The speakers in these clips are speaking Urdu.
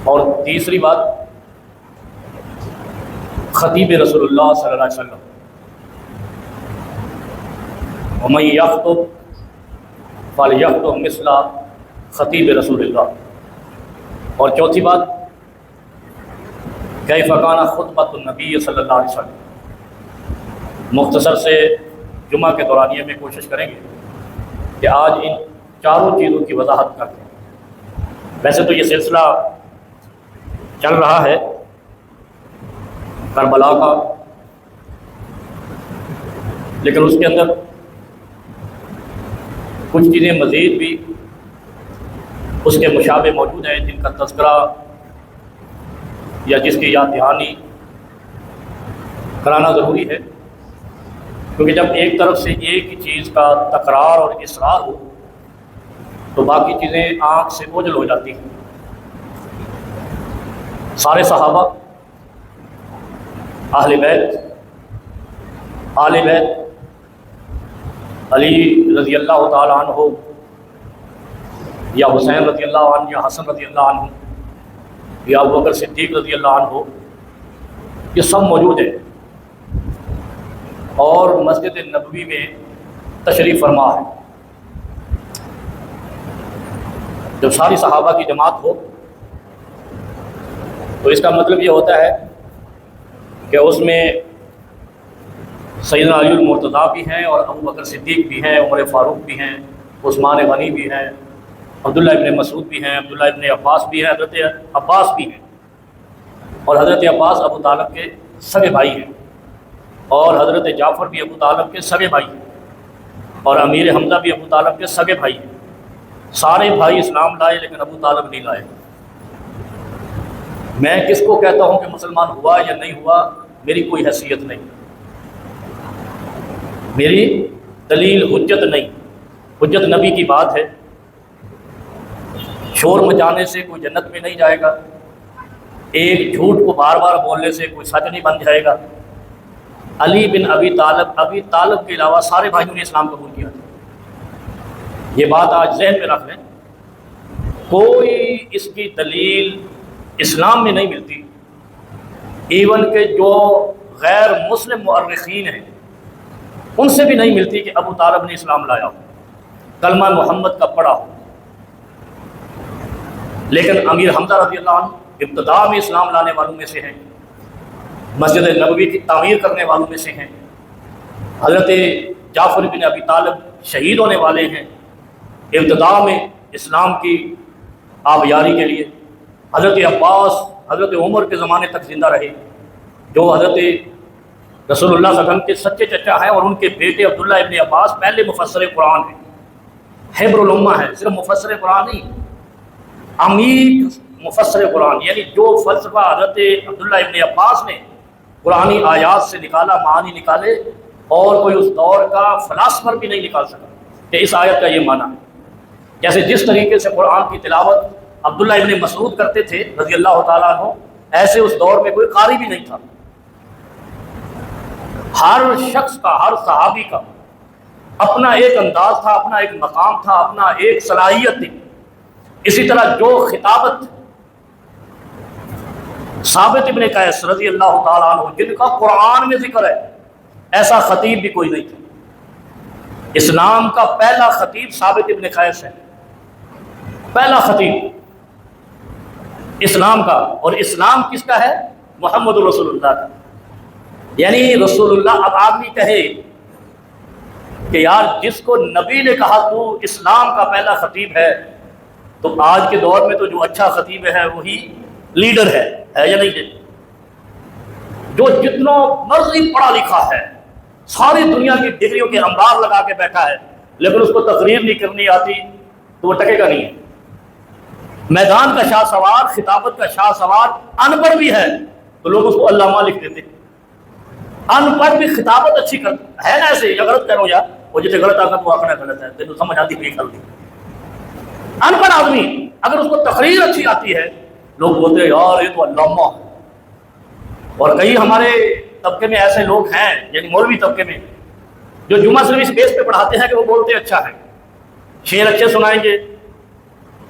اور تیسری بات، خطیب رسول اللہ صلی اللہ علیہ وسلم، ومن یخطب فلیخطب مثل خطیب رسول اللہ۔ اور چوتھی بات، کیف کان خطبۃ النبی صلی اللہ علیہ وسلم۔ مختصر سے جمعہ کے دورانیے میں کوشش کریں گے کہ آج ان چاروں چیزوں کی وضاحت کرتے ہیں۔ ویسے تو یہ سلسلہ چل رہا ہے کربلا کا، لیکن اس کے اندر کچھ چیزیں مزید بھی اس کے مشابہ موجود ہیں جن کا تذکرہ یا جس کی یاد دہانی کرانا ضروری ہے، کیونکہ جب ایک طرف سے ایک ہی چیز کا تکرار اور اصرار ہو تو باقی چیزیں آنکھ سے اوجھل ہو جاتی ہیں۔ سارے صحابہ، اہل بیت علی رضی اللہ تعالیٰ عنہ یا حسین رضی اللہ عنہ یا حسن رضی اللہ عنہ یا ابوبکر صدیق رضی اللہ عنہ، یہ سب موجود ہیں اور مسجد نبوی میں تشریف فرما ہے۔ جب ساری صحابہ کی جماعت ہو تو اس کا مطلب یہ ہوتا ہے کہ اس میں سیدنا علی المرتضیٰ بھی ہیں اور ابوبکر صدیق بھی ہیں، عمر فاروق بھی ہیں، عثمان غنی بھی ہیں، عبداللہ ابن مسعود بھی ہیں، عبداللہ ابن عباس بھی ہیں، حضرت عباس بھی ہیں، اور حضرت عباس ابو طالب کے سگے بھائی ہیں، اور حضرت جعفر بھی ابو طالب کے سگے بھائی ہیں، اور امیر حمزہ بھی ابو طالب کے سگے بھائی ہیں۔ سارے بھائی اسلام لائے لیکن ابو طالب نہیں لائے۔ میں کس کو کہتا ہوں کہ مسلمان ہوا یا نہیں ہوا، میری کوئی حیثیت نہیں، میری دلیل حجت نہیں، حجت نبی کی بات ہے۔ شور مچانے سے کوئی جنت میں نہیں جائے گا، ایک جھوٹ کو بار بار بولنے سے کوئی سچ نہیں بن جائے گا۔ علی بن ابی طالب کے علاوہ سارے بھائیوں نے اسلام قبول کیا تھا، یہ بات آج ذہن میں رکھ لیں۔ کوئی اس کی دلیل اسلام میں نہیں ملتی، ایون کہ جو غیر مسلم مؤرخین ہیں ان سے بھی نہیں ملتی کہ ابو طالب نے اسلام لایا ہو، کلمہ محمد کا پڑھا ہو۔ لیکن امیر حمزہ رضی اللہ عنہ ابتداء میں اسلام لانے والوں میں سے ہیں، مسجد نبوی کی تعمیر کرنے والوں میں سے ہیں، حضرت جعفر بن ابی طالب شہید ہونے والے ہیں ابتداء میں اسلام کی آبیاری کے لیے، حضرت عباس حضرت عمر کے زمانے تک زندہ رہے جو حضرت رسول اللہ صلی اللہ علیہ وسلم کے سچے چچا ہیں، اور ان کے بیٹے عبداللہ ابن عباس پہلے مفسر قرآن ہیں، حبر الامہ ہے، صرف مفسر قرآن نہیں، عمیق مفسر قرآن، یعنی جو فلسفہ حضرت عبداللہ ابن عباس نے قرآنی آیات سے نکالا، معانی نکالے، اور کوئی اس دور کا فلاسفر بھی نہیں نکال سکا کہ اس آیت کا یہ معنی ہے۔ جیسے جس طریقے سے قرآن کی تلاوت عبداللہ ابن مسعود کرتے تھے رضی اللہ تعالیٰ عنہ، ایسے اس دور میں کوئی قاری بھی نہیں تھا۔ ہر شخص کا، ہر صحابی کا اپنا ایک انداز تھا، اپنا ایک مقام تھا، اپنا ایک صلاحیت تھی۔ اسی طرح جو خطابت ثابت ابن قیس رضی اللہ تعالیٰ عنہ جن کا قرآن میں ذکر ہے، ایسا خطیب بھی کوئی نہیں تھا۔ اسلام کا پہلا خطیب ثابت ابن قیس ہے، پہلا خطیب اسلام کا، اور اسلام کس کا ہے؟ محمد رسول اللہ کا۔ یعنی رسول اللہ، اب آدمی کہے کہ یار جس کو نبی نے کہا تو اسلام کا پہلا خطیب ہے، تو آج کے دور میں تو جو اچھا خطیب ہے وہی لیڈر ہے یا نہیں؟ جو جتنا مرضی پڑھا لکھا ہے، ساری دنیا کی ڈگریوں کے انبار لگا کے بیٹھا ہے، لیکن اس کو تقریر نہیں کرنی آتی تو وہ ٹکے گا نہیں ہے۔ میدان کا شاہ سوار، خطابت کا شاہ سوار ان پڑھ بھی ہے تو لوگ اس کو علامہ لکھ دیتے، ان پڑھ بھی خطابت اچھی کرتا ہے نا، ایسے یا غلط کرو یا وہ جیسے غلط آتا تو آخنا غلط ہے، تینوں سمجھ آتی ہوئی غلطی۔ ان پڑھ آدمی اگر اس کو تقریر اچھی آتی ہے، لوگ بولتے ہیں یار یہ تو علامہ ہے۔ اور کئی ہمارے طبقے میں ایسے لوگ ہیں، یعنی مولوی طبقے میں، جو جمعہ صرف اس بیس پہ پڑھاتے ہیں کہ وہ بولتے اچھا ہے، شعر اچھے سنائیں گے،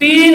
3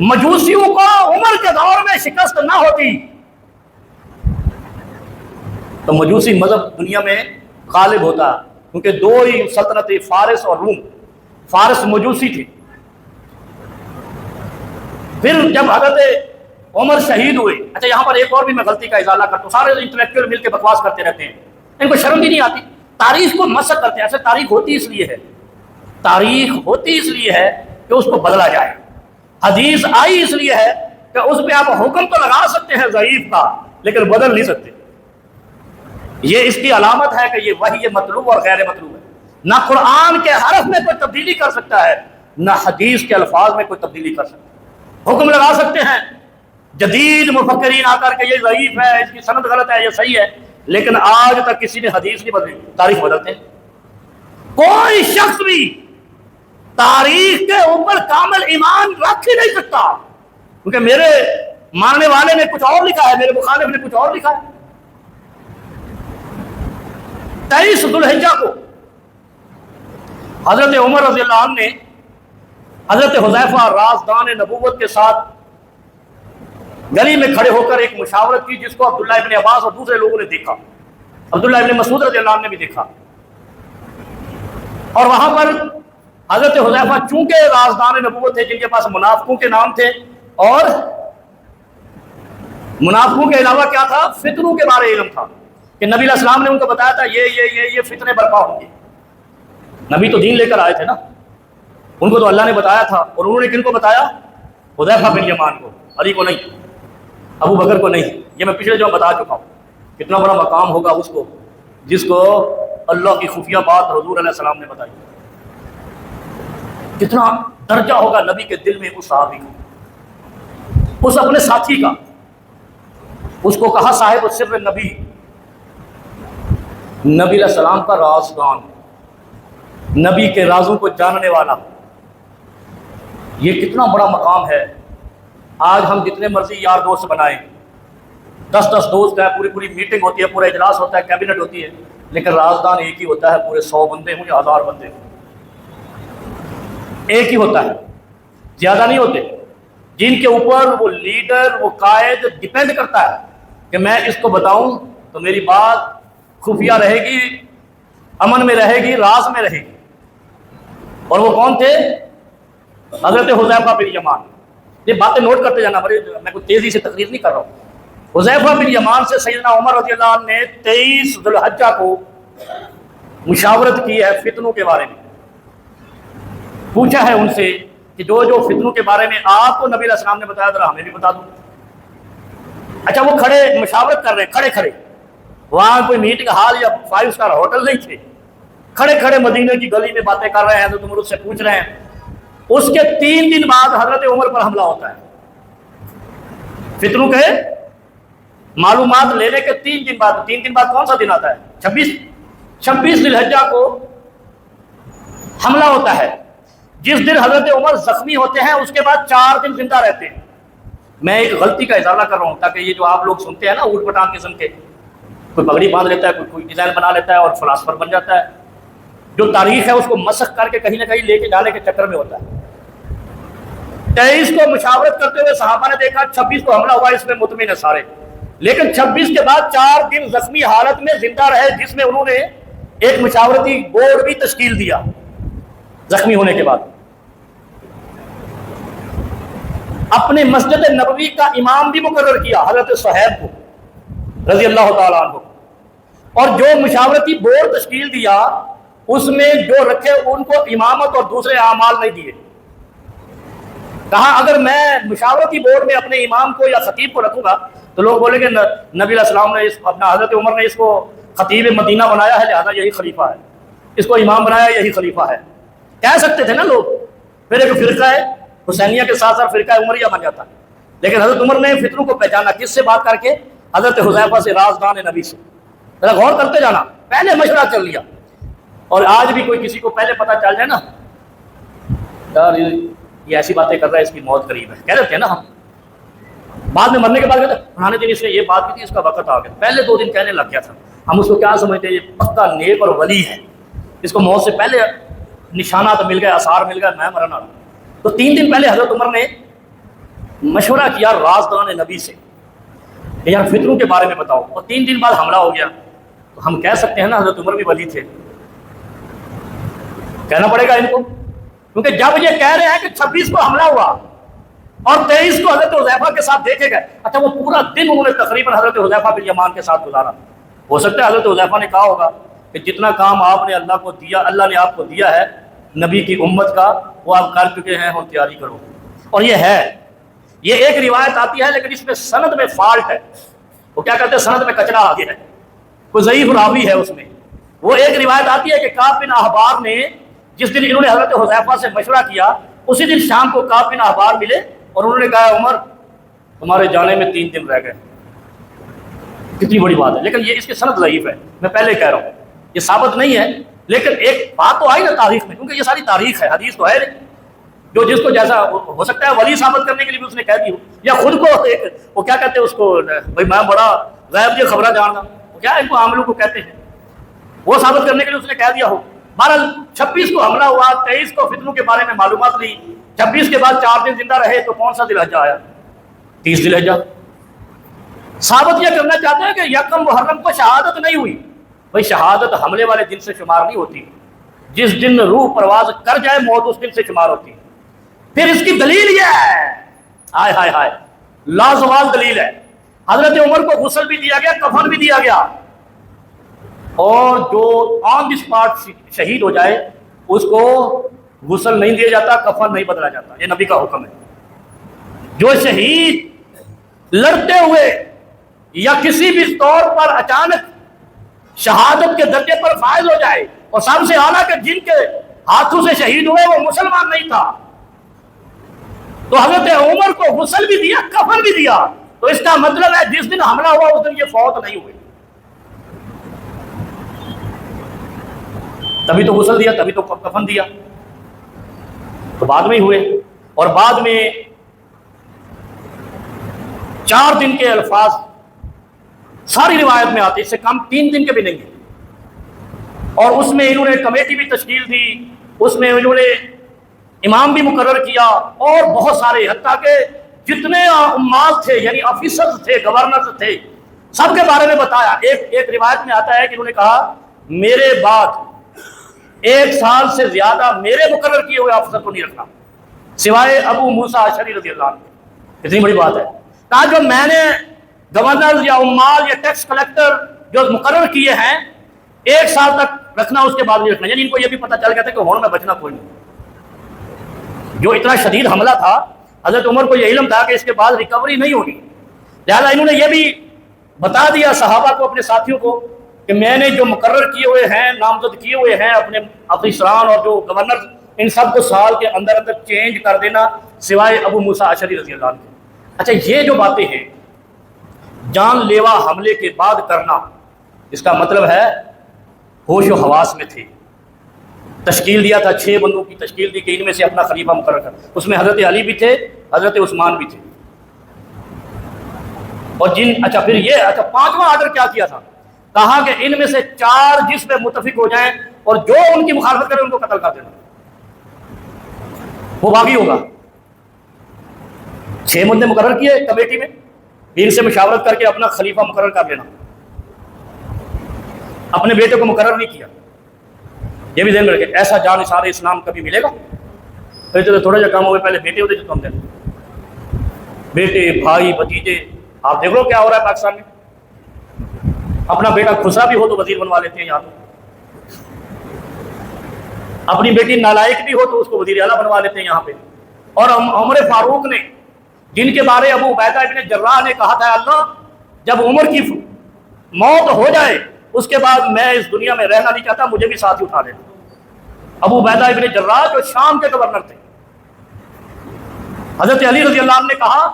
مجوسیوں کو عمر کے دور میں شکست نہ ہوتی تو مجوسی مذہب دنیا میں غالب ہوتا، کیونکہ دو ہی سلطنتیں، فارس اور روم۔ فارس مجوسی تھی، پھر جب حضرت عمر شہید ہوئے، اچھا یہاں پر ایک اور بھی میں غلطی کا ازالہ کرتا ہوں، سارے انٹلیکچوئل مل کے بکواس کرتے رہتے ہیں، ان کو شرم بھی نہیں آتی، تاریخ کو مسخ کرتے ہیں۔ ایسے تاریخ ہوتی اس لیے ہے، تاریخ ہوتی اس لیے ہے کہ اس کو بدلا جائے، حدیث آئی اس لیے ہے کہ اس پہ آپ حکم تو لگا سکتے ہیں ضعیف کا، لیکن بدل نہیں سکتے۔ یہ اس کی علامت ہے کہ یہ وحی مطلوب اور غیر مطلوب ہے۔ نہ قرآن کے حرف میں کوئی تبدیلی کر سکتا ہے، نہ حدیث کے الفاظ میں کوئی تبدیلی کر سکتا ہے۔ حکم لگا سکتے ہیں جدید مفکرین آ کر کے یہ ضعیف ہے، اس کی سند غلط ہے، یہ صحیح ہے، لیکن آج تک کسی نے حدیث نہیں بدلی، تاریخ بدلتے ہیں۔ کوئی شخص بھی تاریخ کے اوپر کامل ایمان رکھ ہی نہیں سکتا، کیونکہ میرے ماننے والے نے کچھ اور لکھا ہے، میرے مخالف نے کچھ اور لکھا ہے۔ 23 ذو الحجہ کو حضرت عمر رضی اللہ عنہ نے حضرت حذیفہ رازدان نبوت کے ساتھ گلی میں کھڑے ہو کر ایک مشاورت کی، جس کو عبداللہ ابن عباس اور دوسرے لوگوں نے دیکھا، عبداللہ ابن مسعود رضی اللہ عنہ نے بھی دیکھا، اور وہاں پر حضرت حذیفہ چونکہ رازدان نبوت تھے، جن کے پاس منافقوں کے نام تھے، اور منافقوں کے علاوہ کیا تھا، فتنوں کے بارے علم تھا کہ نبی علیہ السلام نے ان کو بتایا تھا یہ فتنے برپا ہوں گے۔ نبی تو دین لے کر آئے تھے نا، ان کو تو اللہ نے بتایا تھا، اور انہوں نے کن کو بتایا؟ حذیفہ بن یمان کو، علی کو نہیں، ابو بکر کو نہیں۔ یہ میں پچھلے جو بتا چکا ہوں، کتنا بڑا مقام ہوگا اس کو جس کو اللہ کی خفیہ بات حضور علیہ السلام نے بتائی، کتنا درجہ ہوگا نبی کے دل میں اس صحابی کا، اس اپنے ساتھی کا۔ اس کو کہا صاحب السر نبی، نبی علیہ السلام کا رازدان، نبی کے رازوں کو جاننے والا۔ یہ کتنا بڑا مقام ہے۔ آج ہم جتنے مرضی یار دوست بنائیں، 10 دوست ہیں، پوری میٹنگ ہوتی ہے، پورا اجلاس ہوتا ہے، کیبنٹ ہوتی ہے، لیکن رازدان ایک ہی ہوتا ہے، پورے 100 بندے ہوں یا 1000 بندے ہوں، ایک ہی ہوتا ہے، زیادہ نہیں ہوتے، جن کے اوپر وہ لیڈر، وہ قائد ڈیپینڈ کرتا ہے کہ میں اس کو بتاؤں تو میری بات خفیہ رہے گی، امن میں رہے گی، راز میں رہے گی۔ اور وہ کون تھے؟ حضرت حذیفہ بن یمان۔ یہ باتیں نوٹ کرتے جانا، میں کوئی تیزی سے تقریر نہیں کر رہا ہوں۔ حذیفہ بن یمان سے سیدنا عمر رضی اللہ عنہ نے 23 ذو الحجہ کو مشاورت کی ہے فتنوں کے بارے میں، پوچھا ہے ان سے کہ جو فتنوں کے بارے میں آپ کو نبی علیہ السلام نے بتایا ذرا ہمیں بھی بتا دو۔ اچھا وہ کھڑے مشاورت کر رہے ہیں، کھڑے، وہاں کوئی میٹنگ ہال یا 5 اسٹار ہوٹل نہیں تھے، کھڑے مدینے کی گلی میں باتیں کر رہے ہیں، تو تم سے پوچھ رہے ہیں۔ اس کے 3 دن بعد حضرت عمر پر حملہ ہوتا ہے، فتنوں کے معلومات لینے کے 3 دن بعد۔ 3 دن بعد کون سا دن آتا ہے؟ 26 ذی الحجہ کو حملہ ہوتا ہے، جس دن حضرت عمر زخمی ہوتے ہیں، اس کے بعد 4 دن زندہ رہتے ہیں۔ میں ایک غلطی کا ازالہ کر رہا ہوں تاکہ یہ جو آپ لوگ سنتے ہیں نا اوٹ پٹانگ قسم کے، کوئی پگڑی باندھ لیتا ہے، کوئی ڈیزائن بنا لیتا ہے اور فلاسفر بن جاتا ہے، جو تاریخ ہے اس کو مسخ کر کے کہیں نہ کہیں لے کے جانے کے چکر میں ہوتا ہے۔ 23 کو مشاورت کرتے ہوئے صحابہ نے دیکھا، 26 کو حملہ ہوا، اس میں مطمئن ہے سارے، لیکن 26 کے بعد 4 دن زخمی حالت میں زندہ رہے، جس میں انہوں نے ایک مشاورتی بورڈ بھی تشکیل دیا زخمی ہونے کے بعد۔ اپنے مسجد نبوی کا امام بھی مقرر کیا حضرت صہیب کو رضی اللہ تعالیٰ عنہ، اور جو مشاورتی بورڈ تشکیل دیا اس میں جو رکھے ان کو امامت اور دوسرے اعمال نہیں دیے۔ کہا اگر میں مشاورتی بورڈ میں اپنے امام کو یا خطیب کو رکھوں گا تو لوگ بولیں گے نبی علیہ السلام نے اپنا حضرت عمر نے اس کو خطیب مدینہ بنایا ہے، لہذا یہی خلیفہ ہے، اس کو امام بنایا یہی خلیفہ ہے، کہہ سکتے تھے نا لوگ۔ پھر ایک فرقہ ہے حسینیہ کے ساتھ ساتھ فرقہ عمریہ بن جاتا، لیکن حضرت عمر نے فتنوں کو پہچانا، کس سے بات کر کے؟ حضرت حذیفہ سے، رازدان نبی سے۔ ذرا غور کرتے جانا، پہلے مشورہ کر لیا۔ اور آج بھی کوئی کسی کو پہلے پتہ چل جائے نا یار یہ ایسی باتیں کر رہا ہے، اس کی موت قریب ہے، کہہ دیتے ہیں نا ہم، بعد میں مرنے کے بعد کہتے ہیں پرانے دن اس نے یہ بات کی تھی، اس کا وقت آ گیا، پہلے 2 دن کہنے لگ گیا تھا۔ ہم اس کو کیا سمجھتے ہیں؟ یہ پکا نیک اور ولی ہے، اس کو موت سے پہلے نشانات مل گئے، آثار مل گئے، میں مرنا۔ تو 3 دن پہلے حضرت عمر نے مشورہ کیا رازدان نبی سے کہ یار فتنوں کے بارے میں بتاؤ، اور 3 دن بعد حملہ ہو گیا، تو ہم کہہ سکتے ہیں نا حضرت عمر بھی ولی تھے، کہنا پڑے گا ان کو، کیونکہ جب یہ کہہ رہے ہیں کہ 26 کو حملہ ہوا اور 23 کو حضرت حذیفہ کے ساتھ دیکھے گئے، اچھا وہ پورا دن انہوں نے تقریباً حضرت حذیفہ بن یمان کے ساتھ گزارا، ہو سکتا ہے حضرت حذیفہ نے کہا ہوگا کہ جتنا کام آپ نے اللہ کو دیا، اللہ نے آپ کو دیا ہے نبی کی امت کا، وہ آپ کر چکے ہیں اور تیاری کرو، اور یہ ہے، یہ ایک روایت آتی ہے لیکن اس میں سند میں فالٹ ہے، وہ کیا کہتے ہیں سند میں کچرا آ گیا ہے، کوئی ضعیف راوی ہے اس میں، وہ ایک روایت آتی ہے کہ کعب بن احبار نے جس دن انہوں نے حضرت حذیفہ سے مشورہ کیا، اسی دن شام کو کعب بن احبار ملے اور انہوں نے کہا عمر تمہارے جانے میں 3 دن رہ گئے، کتنی بڑی بات ہے، لیکن یہ اس کی سند ضعیف ہے، میں پہلے کہہ رہا ہوں یہ ثابت نہیں ہے، لیکن ایک بات تو آئی نا تاریخ میں، کیونکہ یہ ساری تاریخ ہے، حدیث تو ہے نہیں، جو جس کو جیسا ہو سکتا ہے ولی ثابت کرنے کے لیے بھی اس نے کہہ دی ہو، یا خود کو ایک وہ کیا کہتے ہیں اس کو، بھائی میں بڑا غیب کی خبریں جاننا، وہ کیا ان کو عاملوں کو کہتے ہیں، وہ ثابت کرنے کے لیے اس نے کہہ دیا ہو۔ بہرحال 26 کو حملہ ہوا، 23 کو فتنوں کے بارے میں معلومات لی، 26 کے بعد 4 دن زندہ رہے، تو کون سا ذی الحجہ آیا؟ 30 ذی الحجہ۔ ثابت یہ کرنا چاہتے ہیں کہ یکم محرم کو شہادت نہیں ہوئی، بھائی شہادت حملے والے دن سے شمار نہیں ہوتی، جس دن روح پرواز کر جائے موت اس دن سے شمار ہوتی ہے۔ پھر اس کی دلیل یہ ہے، ہائے ہائے ہائے، لازوال دلیل ہے، حضرت عمر کو غسل بھی دیا گیا، کفن بھی دیا گیا، اور جو آن دی اسپاٹ شہید ہو جائے اس کو غسل نہیں دیا جاتا، کفن نہیں بدلا جاتا، یہ نبی کا حکم ہے۔ جو شہید لڑتے ہوئے یا کسی بھی طور پر اچانک شہادت کے درجے پر فائز ہو جائے، اور سب سے اعلیٰ کہ جن کے ہاتھوں سے شہید ہوئے وہ مسلمان نہیں تھا، تو حضرت عمر کو غسل بھی دیا، کفن بھی دیا، تو اس کا مطلب ہے جس دن حملہ ہوا اس دن یہ فوت نہیں ہوئے، تبھی تو غسل دیا، تبھی تو کفن دیا، تو بعد میں ہی ہوئے، اور بعد میں 4 دن کے الفاظ ساری روایت میں آتے، اس سے کم 3 دن کے بھی نہیں ہیں، اور اس میں انہوں نے کمیٹی بھی تشکیل دی، اس میں انہوں نے امام بھی مقرر کیا، اور بہت سارے حتیٰ کہ جتنے عمال تھے یعنی آفیسرز تھے، گورنرز تھے، سب کے بارے میں بتایا۔ ایک روایت میں آتا ہے کہ انہوں نے کہا میرے بعد 1 سال سے زیادہ میرے مقرر کیے ہوئے افسر کو نہیں رکھنا سوائے ابو موسیٰ اشعری رضی اللہ عنہ۔ اتنی بڑی بات ہے، کہا جو میں نے گورنر یا عمال یا ٹیکس کلیکٹر جو مقرر کیے ہیں 1 سال تک رکھنا، اس کے بعد نہیں رکھنا، یعنی ان کو یہ بھی پتہ چل گیا تھا کہ ہون میں بچنا کوئی نہیں، جو اتنا شدید حملہ تھا حضرت عمر کو یہ علم تھا کہ اس کے بعد ریکوری نہیں ہوگی، لہذا انہوں نے یہ بھی بتا دیا صحابہ کو، اپنے ساتھیوں کو، کہ میں نے جو مقرر کیے ہوئے ہیں، نامزد کیے ہوئے ہیں اپنے افسران اور جو گورنر، ان سب کو سال کے اندر اندر چینج کر دینا سوائے ابو موسیٰ اشعری رضی اللہ عنہ۔ اچھا یہ جو باتیں ہیں جان لیوا حملے کے بعد کرنا، اس کا مطلب ہے ہوش و حواس میں تھے، تشکیل دیا تھا، 6 بندوں کی تشکیل دی کہ ان میں سے اپنا خلیفہ مقرر کر، اس میں حضرت علی بھی تھے، حضرت عثمان بھی تھے، اور اچھا پھر یہ 5واں آرڈر کیا کیا تھا، کہا کہ ان میں سے 4 جس پہ متفق ہو جائیں اور جو ان کی مخالفت کرے ان کو قتل کر دینا، وہ باغی ہوگا۔ 6 بندے مقرر کیے کمیٹی میں، ان سے مشاورت کر کے اپنا خلیفہ مقرر کر لینا، اپنے بیٹے کو مقرر نہیں کیا، یہ بھی ذہن میں رکھے، ایسا جان نثار اسلام کبھی ملے گا؟ تو تھوڑا سا کام ہوئے، پہلے بیٹے ہوتے جو تم دیں، بیٹے بھائی بھتیجے، آپ دیکھ لو کیا ہو رہا ہے پاکستان میں، اپنا بیٹا خسرا بھی ہو تو وزیر بنوا لیتے ہیں یہاں، اپنی بیٹی نالائق بھی ہو تو اس کو وزیر اعلیٰ بنوا لیتے ہیں یہاں پہ، اور عمر فاروق نے جن کے بارے ابو عبیدہ ابن جراح نے کہا تھا اللہ جب عمر کی موت ہو جائے اس کے بعد میں اس دنیا میں رہنا نہیں چاہتا، مجھے بھی ساتھ ہی اٹھا دینا۔ ابو عبیدہ ابن جراح جو شام کے گورنر تھے، حضرت علی رضی اللہ عنہ نے کہا،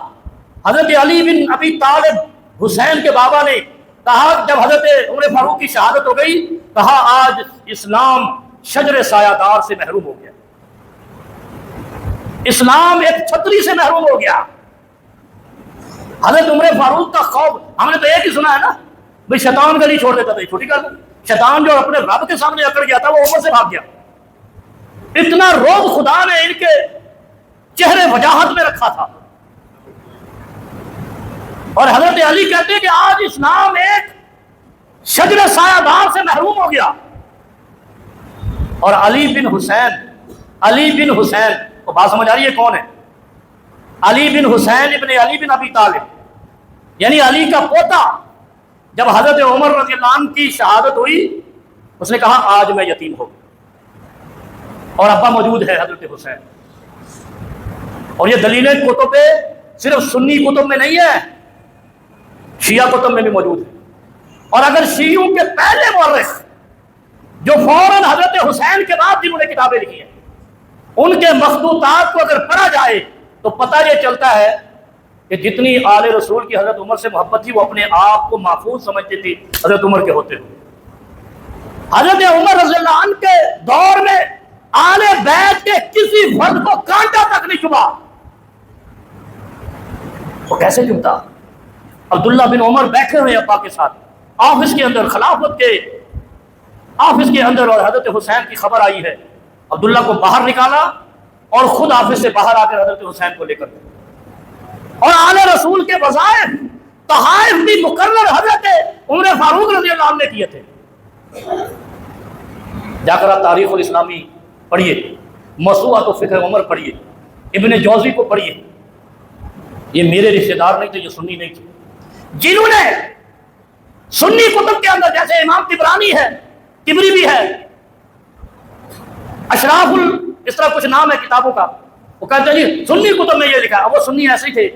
حضرت علی بن ابی طالب حسین کے بابا نے کہا جب حضرت عمر فاروق کی شہادت ہو گئی، کہا آج اسلام شجر سایہ دار سے محروم ہو گیا، اسلام ایک چھتری سے محروم ہو گیا۔ حضرت عمر فاروق کا خوف ہم نے تو ایک ہی سنا ہے نا، بھئی شیطان گلی چھوڑ دیتا تھا، چھوٹی گل، شیطان جو اپنے رب کے سامنے اکڑ گیا تھا وہ عمر سے بھاگ گیا، اتنا روب خدا نے ان کے چہرے وجاہت میں رکھا تھا، اور حضرت علی کہتے ہیں کہ آج اسلام ایک شجر سایہ دار سے محروم ہو گیا. اور علی بن حسین کو بات سمجھ آ رہی ہے کون ہے؟ علی بن حسین ابن علی بن ابی طالب، یعنی علی کا پوتا. جب حضرت عمر رضی اللہ عنہ کی شہادت ہوئی اس نے کہا آج میں یتیم ہوں، اور ابا موجود ہے حضرت حسین. اور یہ دلیلیں کتب پہ صرف سنی کتب میں نہیں ہے، شیعہ کتب میں بھی موجود ہے. اور اگر شیعوں کے پہلے مورخ جو فوراً حضرت حسین کے بعد جنہوں نے کتابیں لکھی ہیں ان کے مخطوطات کو اگر پڑھا جائے تو پتہ یہ چلتا ہے کہ جتنی آل رسول کی حضرت عمر سے محبت تھی وہ اپنے آپ کو محفوظ سمجھتی تھی حضرت عمر کے ہوتے ہوئے. حضرت عمر رضی اللہ عنہ کے دور میں آل بیت کے کسی فرد کو کانٹا تک نہیں چبھا. وہ کیسے چبھتا؟ عبداللہ بن عمر بیٹھے ہوئے ابا کے ساتھ آفس کے اندر، خلافت کے آفس کے اندر، اور حضرت حسین کی خبر آئی ہے. عبداللہ کو باہر نکالا اور خود آفس سے باہر آ کر حضرت حسین کو لے کر گئے. اور آل رسول کے وظائف تحائف بھی مقرر حضرت عمر فاروق رضی اللہ عنہ نے کیے تھے. جا کر آپ تاریخ الاسلامی پڑھیے، موسوعۃ فقہ عمر پڑھیے، ابن جوزی کو پڑھیے. یہ میرے رشتہ دار نہیں تھے، یہ سنی نہیں تھے، جنہوں نے سنی کتب کے اندر جیسے امام طبرانی ہے، طبری بھی ہے، اشراف اس طرح کچھ نام ہے کتابوں کا، وہ کہتے ہیں جی سنی کتب میں یہ لکھا ہے. اب وہ سنی ایسے ہی تھے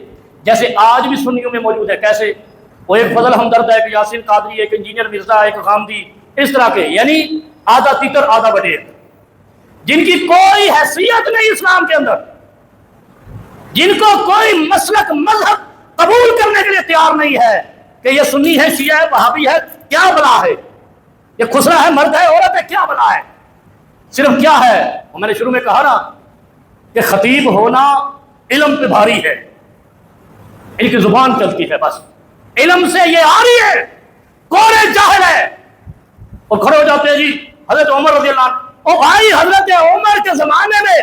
جیسے آج بھی سنیوں میں موجود ہے. کیسے؟ وہ ایک فضل ہمدرد ہے، ایک یاسین قادری، ایک انجینئر مرزا، ایک غامدی، اس طرح کے، یعنی آدھا تیتر آدھا بٹیر، جن کی کوئی حیثیت نہیں اسلام کے اندر، جن کو کوئی مسلک مذہب قبول کرنے کے لیے تیار نہیں ہے کہ یہ سنی ہے، شیعہ ہے، وہابی ہے، کیا بلا ہے، یہ خسرا ہے، مرد ہے، عورت ہے، کیا بلا ہے. صرف کیا ہے، میں نے شروع میں کہا نا کہ خطیب ہونا علم پہ بھاری ہے، ان کی زبان چلتی ہے، بس علم سے یہ آ رہی ہے، کوڑے جاہل ہے. اور کھڑے ہو جاتے ہیں جی حضرت عمر رضی اللہ عنہ. او بھائی، حضرت عمر کے زمانے میں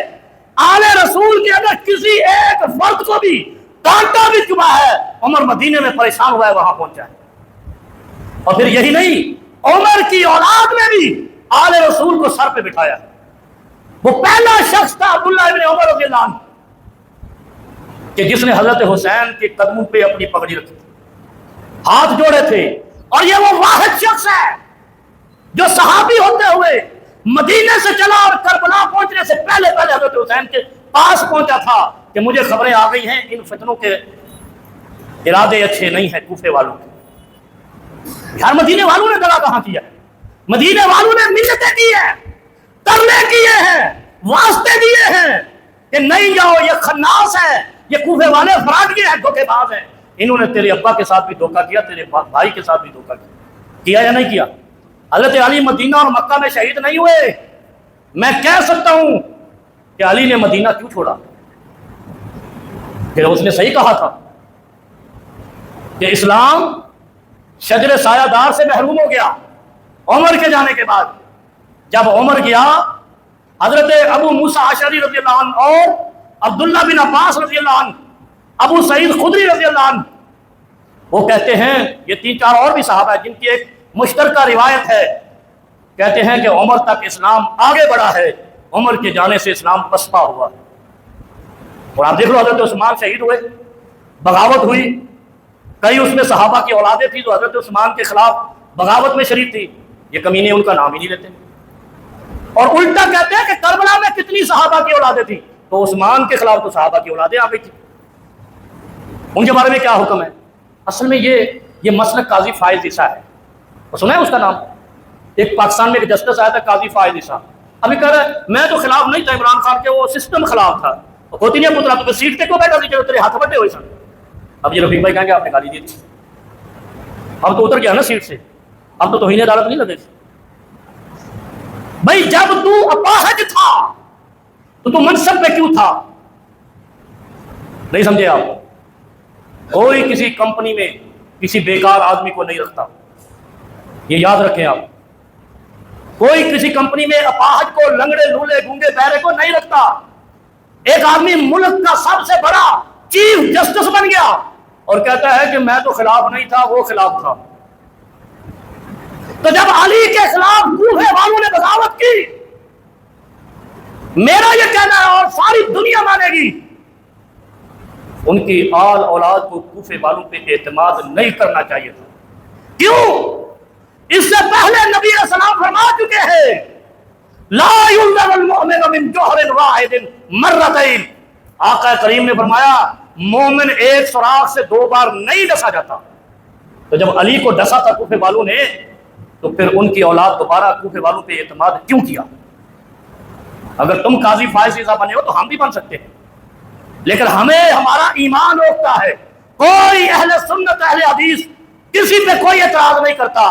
آل رسول کے اگر کسی ایک فرد کو بھی کانٹا بھی چبھا ہے، عمر مدینے میں پریشان ہوا ہے، وہاں پہنچا ہے. اور پھر یہی نہیں، عمر کی اولاد میں بھی آل رسول کو سر پہ بٹھایا. وہ پہلا شخص تھا عبداللہ ابن عمر رضی اللہ عنہ کہ جس نے حضرت حسین کے قدموں پہ اپنی پگڑی رکھی، ہاتھ جوڑے تھے. اور یہ وہ واحد شخص ہے جو صحابی ہوتے ہوئے مدینے سے چلا اور کربلا پہنچنے سے پہلے حضرت حسین کے پاس پہنچا تھا کہ مجھے خبریں آ گئی ہیں ان فتنوں کے ارادے اچھے نہیں ہیں کوفے والوں کے. یار مدینے والوں نے دغا کہاں کیا؟ مدینے والوں نے منتیں کی ہیں، ترلے کیے ہیں، واسطے دیے ہیں کہ نہیں جاؤ، یہ خناس ہے، یہ کوفے والے فراڈی ہیں، دھوکے باز ہیں. انہوں نے تیرے ابا کے ساتھ بھی دھوکہ کیا، تیرے بھائی کے ساتھ بھی دھوکہ کیا یا نہیں کیا؟ حضرت علی مدینہ اور مکہ میں شہید نہیں ہوئے. میں کہہ سکتا ہوں کہ علی نے مدینہ کیوں چھوڑا، کہ اس نے صحیح کہا تھا کہ اسلام شجر سایہ دار سے محروم ہو گیا عمر کے جانے کے بعد. جب عمر گیا، حضرت ابو موسیٰ اشعری رضی اللہ عنہ اور عبداللہ بن عباس رضی اللہ عنہ، ابو سعید خدری رضی اللہ عنہ، وہ کہتے ہیں، یہ 3-4 اور بھی صحابہ ہیں جن کی ایک مشترکہ روایت ہے، کہتے ہیں کہ عمر تک اسلام آگے بڑھا ہے، عمر کے جانے سے اسلام پسپا ہوا. اور آپ دیکھ لو حضرت عثمان شہید ہوئے، بغاوت ہوئی، کئی اس میں صحابہ کی اولادیں تھیں جو حضرت عثمان کے خلاف بغاوت میں شریک تھی، یہ کمینے ان کا نام ہی نہیں لیتے. اور الٹا کہتے ہیں کہ کربلا میں کتنی صحابہ کی اولادیں تھیں، تو عثمان کے خلاف تو صحابہ کی اولادیں آ گئی تھی. ان کے بارے میں کیا حکم ہے؟ اصل میں یہ مسلک قاضی فائز عیسیٰ ہے، سنا ہے اس کا نام؟ ایک پاکستان میں ایک جسٹس آیا تھا قاضی فائز عیسیٰ، ابھی کہہ رہا ہے میں تو خلاف نہیں تھا عمران خان کے، وہ سسٹم خلاف تھا. ہوتی نہیں پترا تو سیٹ پہ کیوں بیٹھا تھی تیرے ہاتھ بٹے ہوئے سن. اب یہ رفیق بھائی کہیں گے آپ نے گالی دی تھی، اب تو اتر گیا نا سیٹ سے، اب تو توہین عدالت نہیں لگے تھی. بھائی جب تو اپاہج تھا تو منصب پہ کیوں تھا؟ نہیں سمجھے آپ؟ کوئی کسی کمپنی میں کسی بیکار آدمی کو نہیں رکھتا، یہ یاد رکھیں آپ. کوئی کسی کمپنی میں اپاہج کو، لنگڑے لولے گونگے بہرے کو نہیں رکھتا. ایک آدمی ملک کا سب سے بڑا چیف جسٹس بن گیا، اور کہتا ہے کہ میں تو خلاف نہیں تھا، وہ خلاف تھا۔ تو جب علی کے خلاف کوفے والوں نے بغاوت کی، میرا یہ کہنا ہے اور ساری دنیا مانے گی، ان کی آل اولاد کو کوفے والوں پہ اعتماد نہیں کرنا چاہیے تھا۔ کیوں؟ اس سے پہلے نبی علیہ السلام فرما چکے ہیں لا یلدغ المؤمن من جوہر واحد مرتين۔ آقا کریم نے فرمایا مومن ایک سوراخ سے 2 بار نہیں ڈسا جاتا۔ تو جب علی کو ڈسا تھا کوفے والوں نے، تو پھر ان کی اولاد دوبارہ کوفے والوں پہ اعتماد کیوں کیا؟ اگر تم قاضی فائز رضا بنے ہو تو ہم بھی بن سکتے ہیں، لیکن ہمیں ہمارا ایمان روکتا ہے۔ کوئی اہل سنت اہل حدیث کسی پہ کوئی اعتراض نہیں کرتا،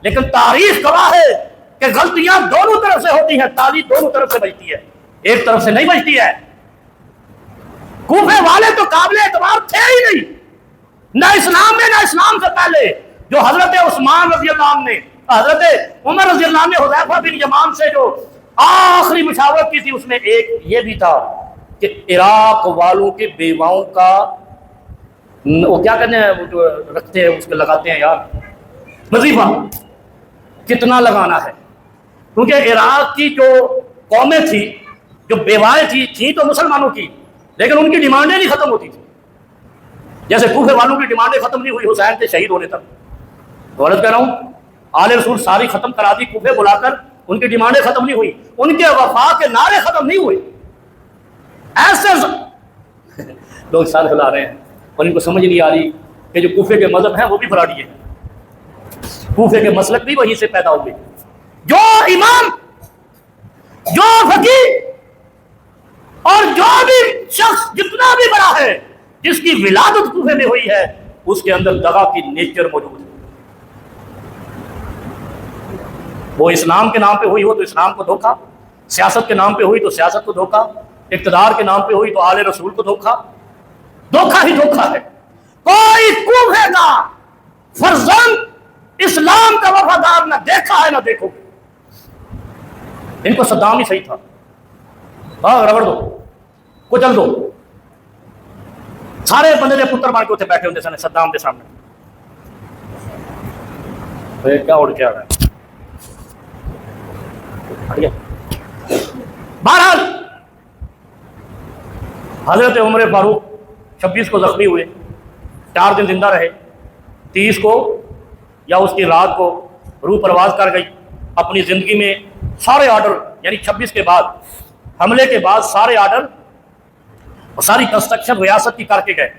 لیکن تاریخ گواہ ہے کہ غلطیاں دونوں طرف سے ہوتی ہیں، تالی دونوں طرف سے بجتی ہے، ایک طرف سے نہیں بجتی ہے۔ کوفے والے تو قابل اعتبار تھے ہی نہیں، نہ اسلام میں نہ اسلام سے پہلے۔ جو حضرت عثمان رضی اللہ عنہ نے، حضرت عمر رضی اللہ عنہ نے حذیفہ بن یمان سے جو آخری مشاورت کی تھی، اس میں ایک یہ بھی تھا کہ عراق والوں کے بیواؤں کا وہ کیا کہتے ہیں، وہ جو رکھتے ہیں اس کے لگاتے ہیں یار، وظیفہ کتنا لگانا ہے، کیونکہ عراق کی جو قومیں تھی، جو بیوائیں تھیں تو مسلمانوں کی، لیکن ان کی ڈیمانڈیں نہیں ختم ہوتی تھی۔ جیسے کوفے والوں کی ڈیمانڈیں ختم نہیں ہوئی حسین کے شہید ہونے تک۔ غلط کہہ رہا ہوں؟ آل رسول ساری ختم کرا دی، کوفے بلا کر ان کی ڈیمانڈیں ختم نہیں ہوئی، ان کے وفا کے نعرے ختم نہیں ہوئے۔ ایسے لوگ سال ہلا رہے ہیں اور ان کو سمجھ نہیں آ رہی کہ جو کوفے کے مذہب ہیں وہ بھی فراڈی ہے، کوفے کے مسلک بھی وہیں سے پیدا ہوئے۔ جو امام، جو فقیہ اور جو بھی شخص جتنا بھی بڑا ہے جس کی ولادت کوفے میں ہوئی ہے، اس کے اندر دغا کی نیچر موجود ہے۔ وہ اسلام کے نام پہ ہوئی ہو تو اسلام کو دھوکا، سیاست کے نام پہ ہوئی تو سیاست کو دھوکا، اقتدار کے نام پہ ہوئی تو آل رسول کو دھوکا، دھوکا ہی دھوکا ہے۔ کوئی کوفے کا فرزند اسلام کا وفادار نہ دیکھا ہے نہ دیکھو گے۔ ان کو صدام ہی صحیح تھا، ہاں رگڑ دو، کچل دو، سارے بندے نے پتر مار کے اتنے بیٹھے ہوتے سن صدام کے سامنے، کیا اڑ کے آ رہا ہے۔ بہرحال حضرت عمر فاروق 26 کو زخمی ہوئے، 4 دن زندہ رہے، 30 کو یا اس کی رات کو روح پرواز کر گئی۔ اپنی زندگی میں سارے آرڈر، یعنی 26 کے بعد حملے کے بعد سارے آرڈر اور ساری کنسٹرکشن ریاست کی کر کے گئے۔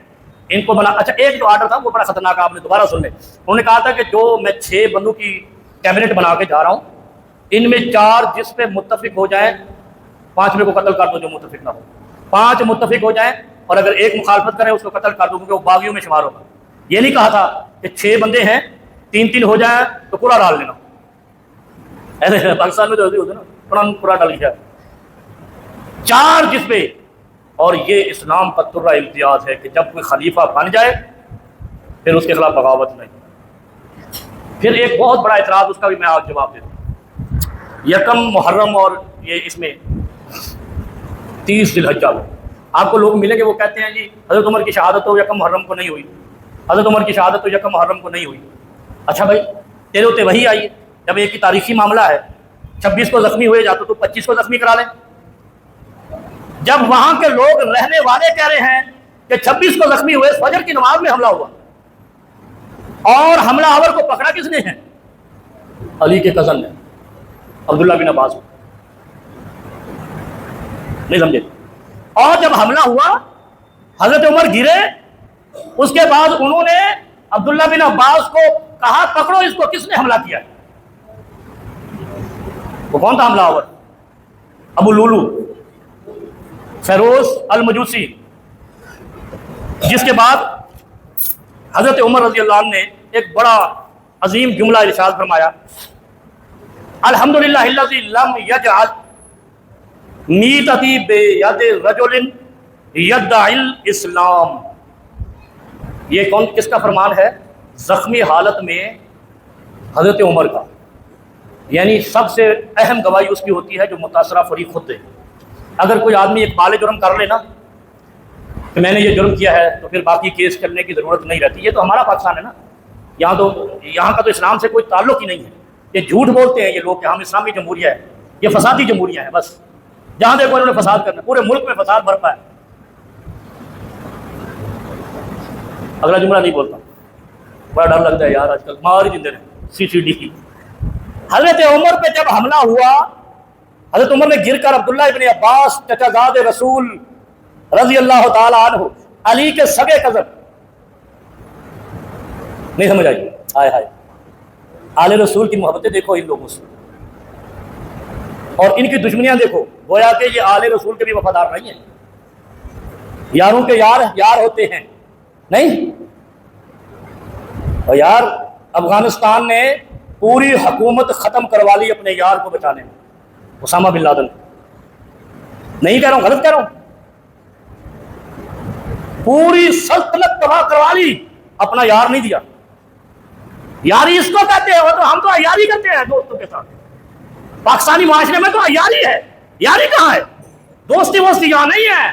ان کو بنا، اچھا ایک جو آرڈر تھا وہ بڑا خطرناک، آپ نے دوبارہ سن لیں۔ انہوں نے کہا تھا کہ جو میں 6 بندوں کی کیبنٹ بنا کے جا رہا ہوں، ان میں 4 جس پہ متفق ہو جائیں، 5 کو قتل کر دو جو متفق نہ ہو، 5 متفق ہو جائیں اور اگر ایک مخالفت کرے اس کو قتل کر دو، کیونکہ وہ باغیوں میں شمار ہوگا۔ یہ نہیں کہا تھا کہ 6 بندے ہیں 3 ہو جائیں تو پورا ڈال لینا، ایسے پاکستان میں تو ہوتے نا، پورا ڈال لیا۔ 4 جس پہ، اور یہ اسلام کا ترہ امتیاز ہے کہ جب کوئی خلیفہ بن جائے پھر اس کے خلاف بغاوت نہیں۔ پھر ایک بہت بڑا اعتراض، اس کا بھی میں آج جواب دیتا ہوں۔ 1 محرم اور یہ اس میں 30 ذی الحجہ میں آپ کو لوگ ملیں گے، وہ کہتے ہیں جی حضرت عمر کی شہادت تو 1 محرم کو نہیں ہوئی، حضرت عمر کی شہادت تو 1 محرم کو نہیں ہوئی۔ اچھا بھائی تیرے ہوتے وہی آئی، جب ایک ہی تاریخی معاملہ ہے، 26 کو زخمی ہوئے جاتے تو 25 کو زخمی کرا لیں۔ جب وہاں کے لوگ رہنے والے کہہ رہے ہیں کہ 26 کو زخمی ہوئے، فجر کی نماز میں حملہ ہوا، اور حملہ آور کو پکڑا کس نے ہے؟ علی کے کزن نے، عبداللہ بن عباس، نہیں سمجھے؟ اور جب حملہ ہوا حضرت عمر گرے، اس کے بعد انہوں نے عبداللہ بن عباس کو کہا پکڑو اس کو، کس نے حملہ کیا؟ وہ کون تھا حملہ آور؟ ابو لولو فیروز المجوسی، جس کے بعد حضرت عمر رضی اللہ عنہ نے ایک بڑا عظیم جملہ ارشاد فرمایا، الحمدللہ الذی لم یجعل میتتی بید رجل یدعی الاسلام۔ یہ کون، کس کا فرمان ہے؟ زخمی حالت میں حضرت عمر کا، یعنی سب سے اہم گواہی اس کی ہوتی ہے جو متاثرہ فریق خود دے۔ اگر کوئی آدمی ایک بال جرم کر لے نا کہ میں نے یہ جرم کیا ہے تو پھر باقی کیس کرنے کی ضرورت نہیں رہتی. یہ تو ہمارا پاکستان ہے نا, یہاں کا تو اسلام سے کوئی تعلق ہی نہیں ہے. یہ جھوٹ بولتے ہیں یہ لوگ کہ ہم اسلامی جمہوریہ ہے, یہ فسادی جمہوریہ ہے. بس جہاں دیکھو انہوں نے فساد کرنا, پورے ملک میں فساد برپا ہے. اگلا جملہ نہیں بولتا, بڑا ڈر لگتا ہے یار آج کل ماری دن رہے CCD. حضرت عمر پہ جب حملہ ہوا, حضرت عمر نے گر کر عبداللہ ابن عباس چچا زاد رسول رضی اللہ تعالی عنہ, علی کے سگے کزن, نہیں سمجھ آئی, ہائے ہائے آل رسول کی محبتیں دیکھو ان لوگوں سے, اور ان کی دشمنیاں دیکھو. گویا کہ یہ آل رسول کے بھی وفادار نہیں ہیں, یاروں کے یار ہوتے ہیں نہیں. اور یار افغانستان نے پوری حکومت ختم کروا لی اپنے یار کو بچانے میں, اسامہ بن لادن. نہیں کہہ رہا ہوں, غلط کہہ رہا ہوں. پوری سلطنت تباہ کروا لی, اپنا یار نہیں دیا. یاری اس کو کہتے ہیں, تو ہم تو یاری کرتے ہیں دوستوں کے ساتھ. پاکستانی معاشرے میں تو یاری ہے, یاری کہاں ہے؟ دوستی وستی یہاں نہیں ہے,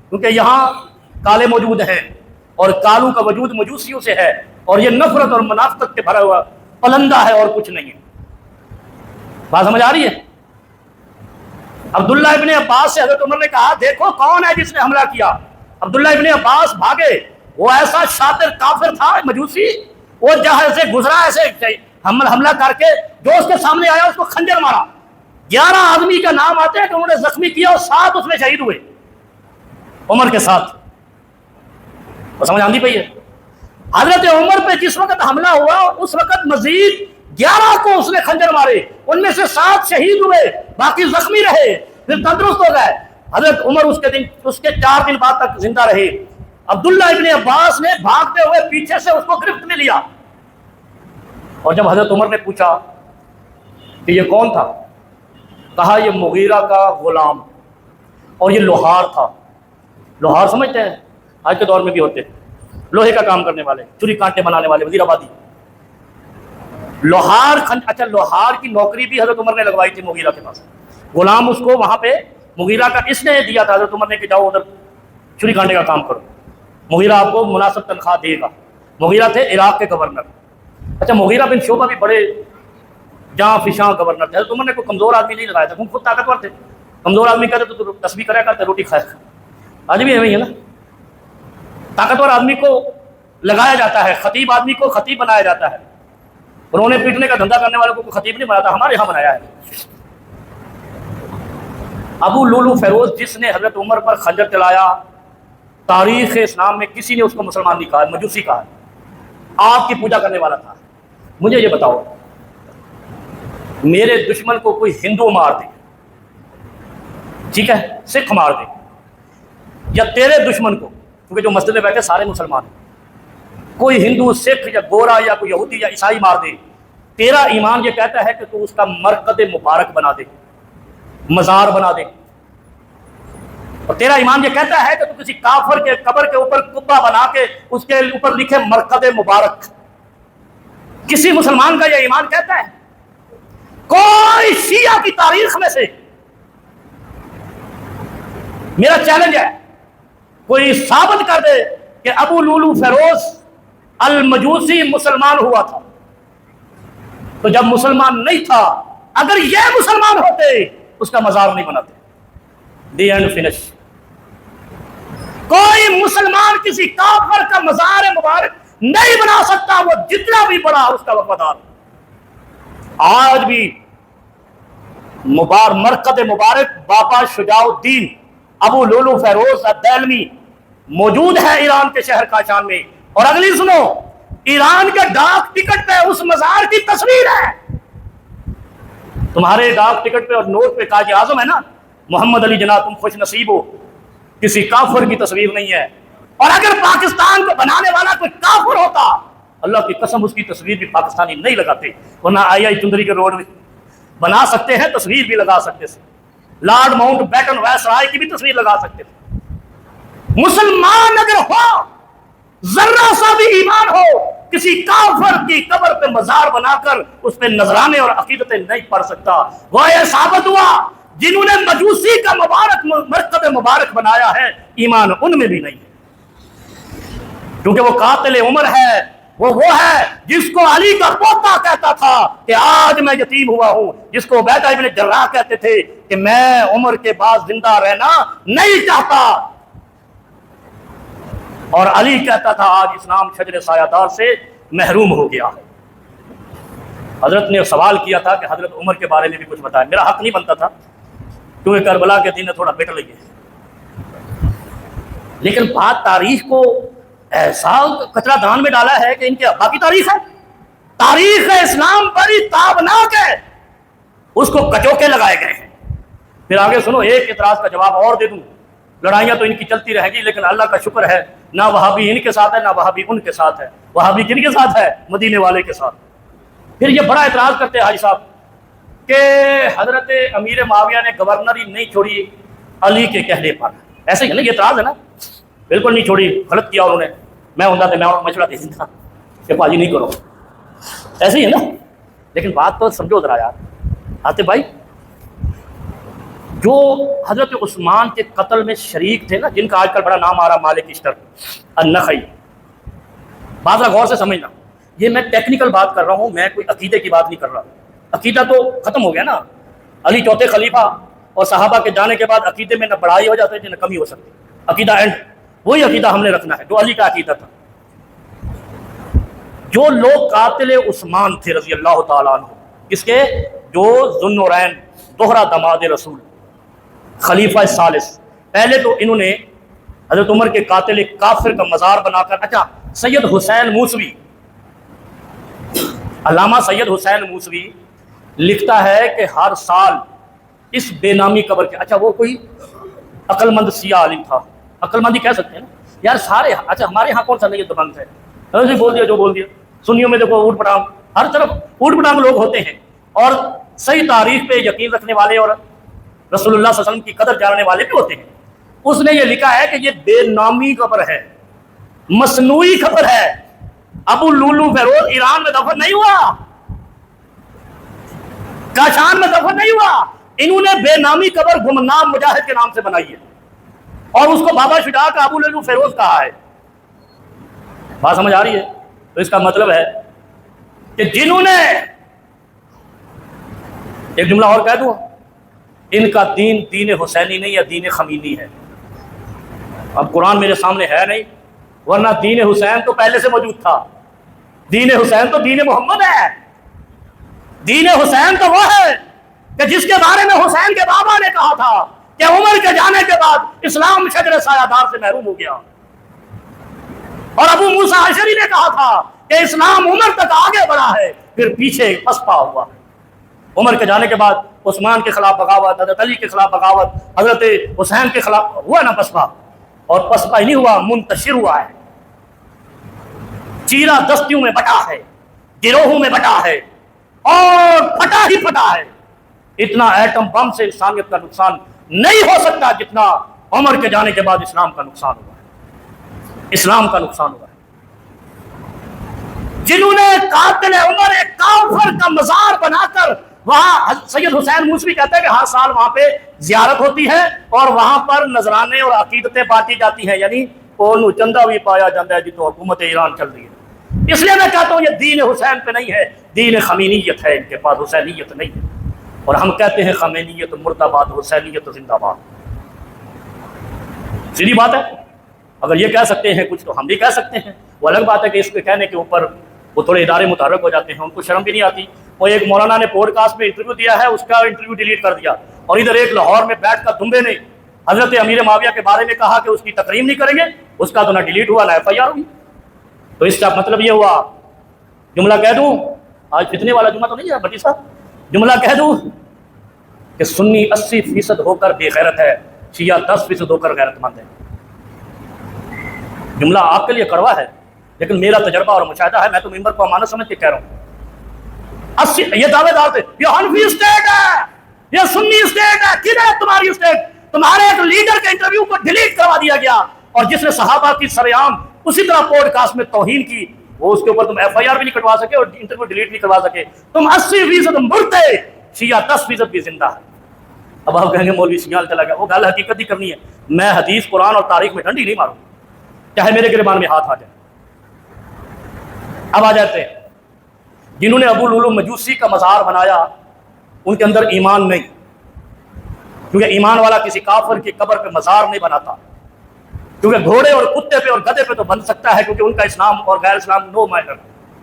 کیونکہ یہاں کالے موجود ہیں اور کالو کا وجود مجوسیوں سے ہے, اور یہ نفرت اور منافقت کے بھرا ہوا پلندہ ہے اور کچھ نہیں ہے. بات سمجھ آ رہی ہے؟ عبداللہ ابن عباس سے حضرت عمر نے کہا دیکھو کون ہے جس نے حملہ کیا. عبداللہ ابن عباس بھاگے, وہ ایسا شاطر کافر تھا مجوسی, وہ جہاں سے گزرا ایسے حملہ کر کے جو اس کے سامنے آیا اس کو خنجر مارا. 11 آدمی کا نام آتے ہیں کہ انہوں نے زخمی کیا اور 7 اس میں شہید ہوئے عمر کے ساتھ. وہ سمجھ آندی پئی ہے؟ حضرت عمر پہ جس وقت حملہ ہوا اس وقت مزید 11 کو اس نے خنجر مارے, ان میں سے 7 شہید ہوئے, باقی زخمی رہے, پھر تندرست ہو گئے. حضرت عمر اس کے 4 دن بعد تک زندہ رہے. عبداللہ ابن عباس نے بھاگتے ہوئے پیچھے سے اس کو گرفت میں لیا, اور جب حضرت عمر نے پوچھا کہ یہ کون تھا, کہا یہ مغیرہ کا غلام, اور یہ لوہار تھا. لوہار سمجھتے ہیں؟ آج کے دور میں بھی ہوتے ہیں, لوہے کا کام کرنے والے, چوری کانٹے بنانے والے, وزیر آبادی. لوہار اچھا لوہار کی نوکری بھی حضرت عمر نے لگوائی تھی مغیرہ کے پاس. غلام اس کو وہاں پہ مغیرہ کا اس نے دیا تھا حضرت عمر نے کہ جاؤ ادھر چوری کانٹے کا کام کرو, مغیرہ آپ کو مناسب تنخواہ دے گا. مغیرہ تھے عراق کے گورنر. اچھا مغیرہ بن شعبہ بھی بڑے جہاں فشاں گورنر تھے. حضرت عمر نے کوئی کمزور آدمی نہیں لگایا تھا, خود طاقتور تھے. کمزور آدمی کہتے تو تسبیح کرے کرتے, روٹی کھایا. آج بھی ایویں ہے نا, طاقتور آدمی کو لگایا جاتا ہے, خطیب آدمی کو خطیب بنایا جاتا ہے. رونے پیٹنے کا دھندا کرنے والوں کو خطیب نہیں بناتا, ہمارے یہاں بنایا ہے. ابو لولو فیروز جس نے حضرت عمر پر خنجر چلایا, تاریخ اسلام میں کسی نے اس کو مسلمان نہیں کہا, مجوسی کہا, آپ کی پوجا کرنے والا تھا. مجھے یہ بتاؤ, میرے دشمن کو کوئی ہندو مار دے, ٹھیک ہے, سکھ مار دے, یا تیرے دشمن کو, کیونکہ جو مسجد میں بیٹھے سارے مسلمان ہیں, کوئی ہندو, سکھ یا گورا یا کوئی یہودی یا عیسائی مار دے, تیرا ایمان یہ کہتا ہے کہ تو اس کا مرقد مبارک بنا دے, مزار بنا دے. اور تیرا ایمان یہ کہتا ہے کہ تو کسی کافر کے قبر کے اوپر قبہ بنا کے اس کے اوپر لکھے مرقد مبارک. کسی مسلمان کا یہ ایمان کہتا ہے؟ کوئی شیعہ کی تاریخ میں سے, میرا چیلنج ہے, کوئی ثابت کر دے کہ ابو لولو فیروز المجوسی مسلمان ہوا تھا. تو جب مسلمان نہیں تھا, اگر یہ مسلمان ہوتے اس کا مزار نہیں بناتے. The end finish. کوئی مسلمان کسی کافر کا مزار مبارک نہیں بنا سکتا, وہ جتنا بھی بڑا اس کا وفادار. آج بھی مرقد مبارک بابا شجاع الدین ابو لولو فیروز الدہلوی موجود ہے ایران کے شہر کاشان میں. اور اگلی سنو, ایران کے ڈاک ٹکٹ پہ اس مزار کی تصویر ہے. تمہارے ڈاک ٹکٹ پہ اور نوٹ پہ قائد اعظم ہے نا, محمد علی جناح تم خوش نصیب ہو, کسی کافر کی تصویر نہیں ہے. اور اگر پاکستان کو بنانے والا کوئی کافر ہوتا, اللہ کی قسم اس کی تصویر بھی پاکستانی نہیں لگاتے, ورنہ آئی چندری کے روڈ میں بنا سکتے ہیں, تصویر بھی لگا سکتے تھے. لارڈ ماؤنٹ بیٹن وائس رائے کی بھی تصویر لگا سکتے تھے. مسلمان اگر ہو, ذرہ سا بھی ایمان ہو, کسی کافر کی قبر پہ مزار بنا کر اس پہ نذرانے اور عقیدتیں نہیں پڑھ سکتا. وہ یہ ثابت ہوا جنہوں نے مجوسی کا مرقد مبارک بنایا ہے, ایمان ان میں بھی نہیں ہے. کیونکہ وہ قاتل عمر ہے، وہ ہے جس کو علی کا پوتا کہتا تھا کہ آج میں یتیم ہوا ہوں، جس کو عبیدہ ابن جراح کہتے تھے کہ میں عمر کے بعد زندہ رہنا نہیں چاہتا، اور علی کہتا تھا آج اسلام شجر سایہ دار سے محروم ہو گیا۔ حضرت نے سوال کیا تھا کہ حضرت عمر کے بارے میں بھی کچھ بتائیں، میرا حق نہیں بنتا تھا کیونکہ کربلا کے دن تھوڑا بٹ لگے، لیکن بات تاریخ کو ایسا کچرا دان میں ڈالا ہے کہ ان کے ابا کی تاریخ ہے، تاریخ اسلام بڑی تابناک ہے، اس کو کچوکے لگائے گئے ہیں۔ پھر آگے سنو، ایک اعتراض کا جواب اور دے دوں، لڑائیاں تو ان کی چلتی رہے گی، لیکن اللہ کا شکر ہے نہ وہابی ان کے ساتھ ہے نہ وہابی ان کے ساتھ ہے، وہابی کن کے ساتھ ہے؟ مدینے والے کے ساتھ۔ پھر یہ بڑا اعتراض کرتے ہیں حاجی صاحب کہ حضرت امیر معاویہ نے گورنری نہیں چھوڑی علی کے کہنے پر، ایسے ہی ہے نا، یہ اعتراض ہے نا، بالکل نہیں چھوڑی، غلط کیا انہوں نے، میں ہوتا تو میں مشورہ دے دیتا کہ پاجی نہیں کرو، ایسے ہی ہے نا۔ لیکن بات تو سمجھو ذرا یار آتے بھائی، جو حضرت عثمان کے قتل میں شریک تھے نا، جن کا آج کل بڑا نام آ رہا مالک اشتر النخعی، بات ذرا غور سے سمجھنا، یہ میں ٹیکنیکل بات کر رہا ہوں، میں کوئی عقیدے کی بات نہیں کر رہا، عقیدہ تو ختم ہو گیا نا، علی چوتھے خلیفہ اور صحابہ کے جانے کے بعد عقیدے میں نہ بڑھائی ہو جاتی ہے نہ کمی ہو سکتی، عقیدہ اینڈ، وہی عقیدہ ہم نے رکھنا ہے جو علی کا عقیدہ تھا۔ جو لوگ قاتل عثمان تھے رضی اللہ تعالیٰ عنہ، کس کے؟ جو ذو النورین، دوہرا دماد رسول، خلیفہ ثالث، پہلے تو انہوں نے حضرت عمر کے قاتل کافر کا مزار بنا کر، اچھا سید حسین موسوی، علامہ سید حسین موسوی لکھتا ہے کہ ہر سال اس بے نامی قبر کے، اچھا وہ کوئی عقل مند سیاہ عالم تھا، عقل مندی کہہ سکتے ہیں نا یار سارے، اچھا ہمارے ہاں کون سا نہیں دبنگ ہے، ایسے بول دیا جو بول دیا، سنیوں میں دیکھو اوٹ پٹانگ، ہر طرف اوٹ پٹانگ لوگ ہوتے ہیں، اور صحیح تاریخ پہ یقین رکھنے والے اور رسول اللہ صلی اللہ علیہ وسلم کی قدر جاننے والے بھی ہوتے ہیں۔ اس نے یہ لکھا ہے کہ یہ بے نامی قبر ہے، مصنوعی قبر ہے، ابو لولو فیروز ایران میں دفن نہیں ہوا، کاشان میں دفن نہیں ہوا، انہوں نے بے نامی قبر گمنام مجاہد کے نام سے بنائی ہے، اور اس کو بابا شجاع کا ابو لولو فیروز کہا ہے۔ بات سمجھ آ رہی ہے؟ تو اس کا مطلب ہے کہ جنہوں نے، ایک جملہ اور کہہ دوں، ان کا دین دین حسینی نہیں ہے، دین خمینی ہے۔ اب قرآن میرے سامنے ہے نہیں، ورنہ دین حسین تو پہلے سے موجود تھا، دین حسین تو دین محمد ہے، دین حسین تو وہ ہے کہ جس کے بارے میں حسین کے بابا نے کہا تھا کہ عمر کے جانے کے بعد اسلام شجر سایہ دار سے محروم ہو گیا، اور ابو موسیٰ اشعری نے کہا تھا کہ اسلام عمر تک آگے بڑھا ہے پھر پیچھے پسپا ہوا۔ عمر کے جانے کے بعد عثمان کے خلاف بغاوت، حضرت علی کے خلاف بغاوت، حضرت حسین کے خلاف ہوا نا پسپا، اور پسپا ہی نہیں ہوا، منتشر ہوا ہے، چیرا دستیوں میں بٹا ہے، گروہوں میں بٹا ہے، اور پھٹا ہی پھٹا ہے۔ اتنا ایٹم بم سے انسانیت کا نقصان نہیں ہو سکتا جتنا عمر کے جانے کے بعد اسلام کا نقصان ہوا ہے، اسلام کا نقصان ہوا ہے۔ جنہوں نے قاتل عمر ایک کافر کا مزار بنا کر، وہاں سید حسین موسوی کہتا ہے کہ ہر سال وہاں پہ زیارت ہوتی ہے اور وہاں پر نذرانے اور عقیدتیں بانٹی جاتی ہیں، یعنی وہ چندہ بھی پایا جاتا ہے جتوں حکومت ایران چل رہی ہے۔ اس لیے میں کہتا ہوں یہ دین حسین پہ نہیں ہے، دین خمینیت ہے، ان کے پاس حسینیت نہیں ہے، اور ہم کہتے ہیں خمینیت مردہ باد، حسینیت زندہ باد۔ سیدھی بات ہے، اگر یہ کہہ سکتے ہیں کچھ تو ہم بھی کہہ سکتے ہیں۔ وہ الگ بات ہے کہ اس کے کہنے کے اوپر وہ تھوڑے ادارے متحرک ہو جاتے ہیں، ان کو شرم بھی نہیں آتی۔ وہ ایک مولانا نے پوڈ کاسٹ میں انٹرویو دیا ہے، اس کا انٹرویو ڈیلیٹ کر دیا، اور ادھر ایک لاہور میں بیٹھ کر دمبے نے حضرت امیر معاویہ کے بارے میں کہا کہ اس کی تکریم نہیں کریں گے، اس کا تو نہ ڈیلیٹ ہوا نہ ایف آئی آر ہوئی۔ تو اس کا مطلب یہ ہوا، جملہ کہہ دوں، آج فتنے والا جملہ تو نہیں ہے بٹی صاحب، جملہ کہہ دوں کہ سنی 80% ہو کر بے غیرت ہے، شیعہ 10% ہو کر غیرت مند ہے۔ جملہ آپ کے لیے کڑوا ہے، لیکن میرا تجربہ اور مشاہدہ ہے، میں تو ممبر کو امانت سمجھ کے کہہ رہا ہوں۔ یہ دعوے دار تھے یہ حنفی اسٹیٹ ہے، یہ سنی اسٹیٹ ہے، کدھر ہے تمہاری اسٹیٹ؟ تمہارے ایک لیڈر کے انٹرویو کو ڈیلیٹ کروا دیا گیا، اور جس نے صحابہ کی سرعام اسی طرح پوڈ کاسٹ میں توہین کی، وہ اس کے اوپر تم ایف آئی آر بھی نہیں کٹوا سکے اور انٹرویو ڈیلیٹ نہیں کروا سکے۔ تم 80% مردے، شیعہ 10% بھی زندہ ہے۔ اب آپ کہیں گے مولوی سیال چلا گیا، وہ گل حقیقت ہی کرنی ہے۔ میں حدیث قرآن اور تاریخ میں ڈنڈی نہیں ماروں، چاہے میرے گریبان میں ہاتھ آ جائے۔ اب آ جاتے ہیں جنہوں نے ابو لولو مجوسی کا مزار بنایا، ان کے اندر ایمان نہیں، کیونکہ ایمان والا کسی کافر کی قبر پہ مزار نہیں بناتا، کیونکہ گھوڑے اور کتے پہ اور گدھے پہ تو بن سکتا ہے، کیونکہ ان کا اسلام اور غیر اسلام نو میٹر،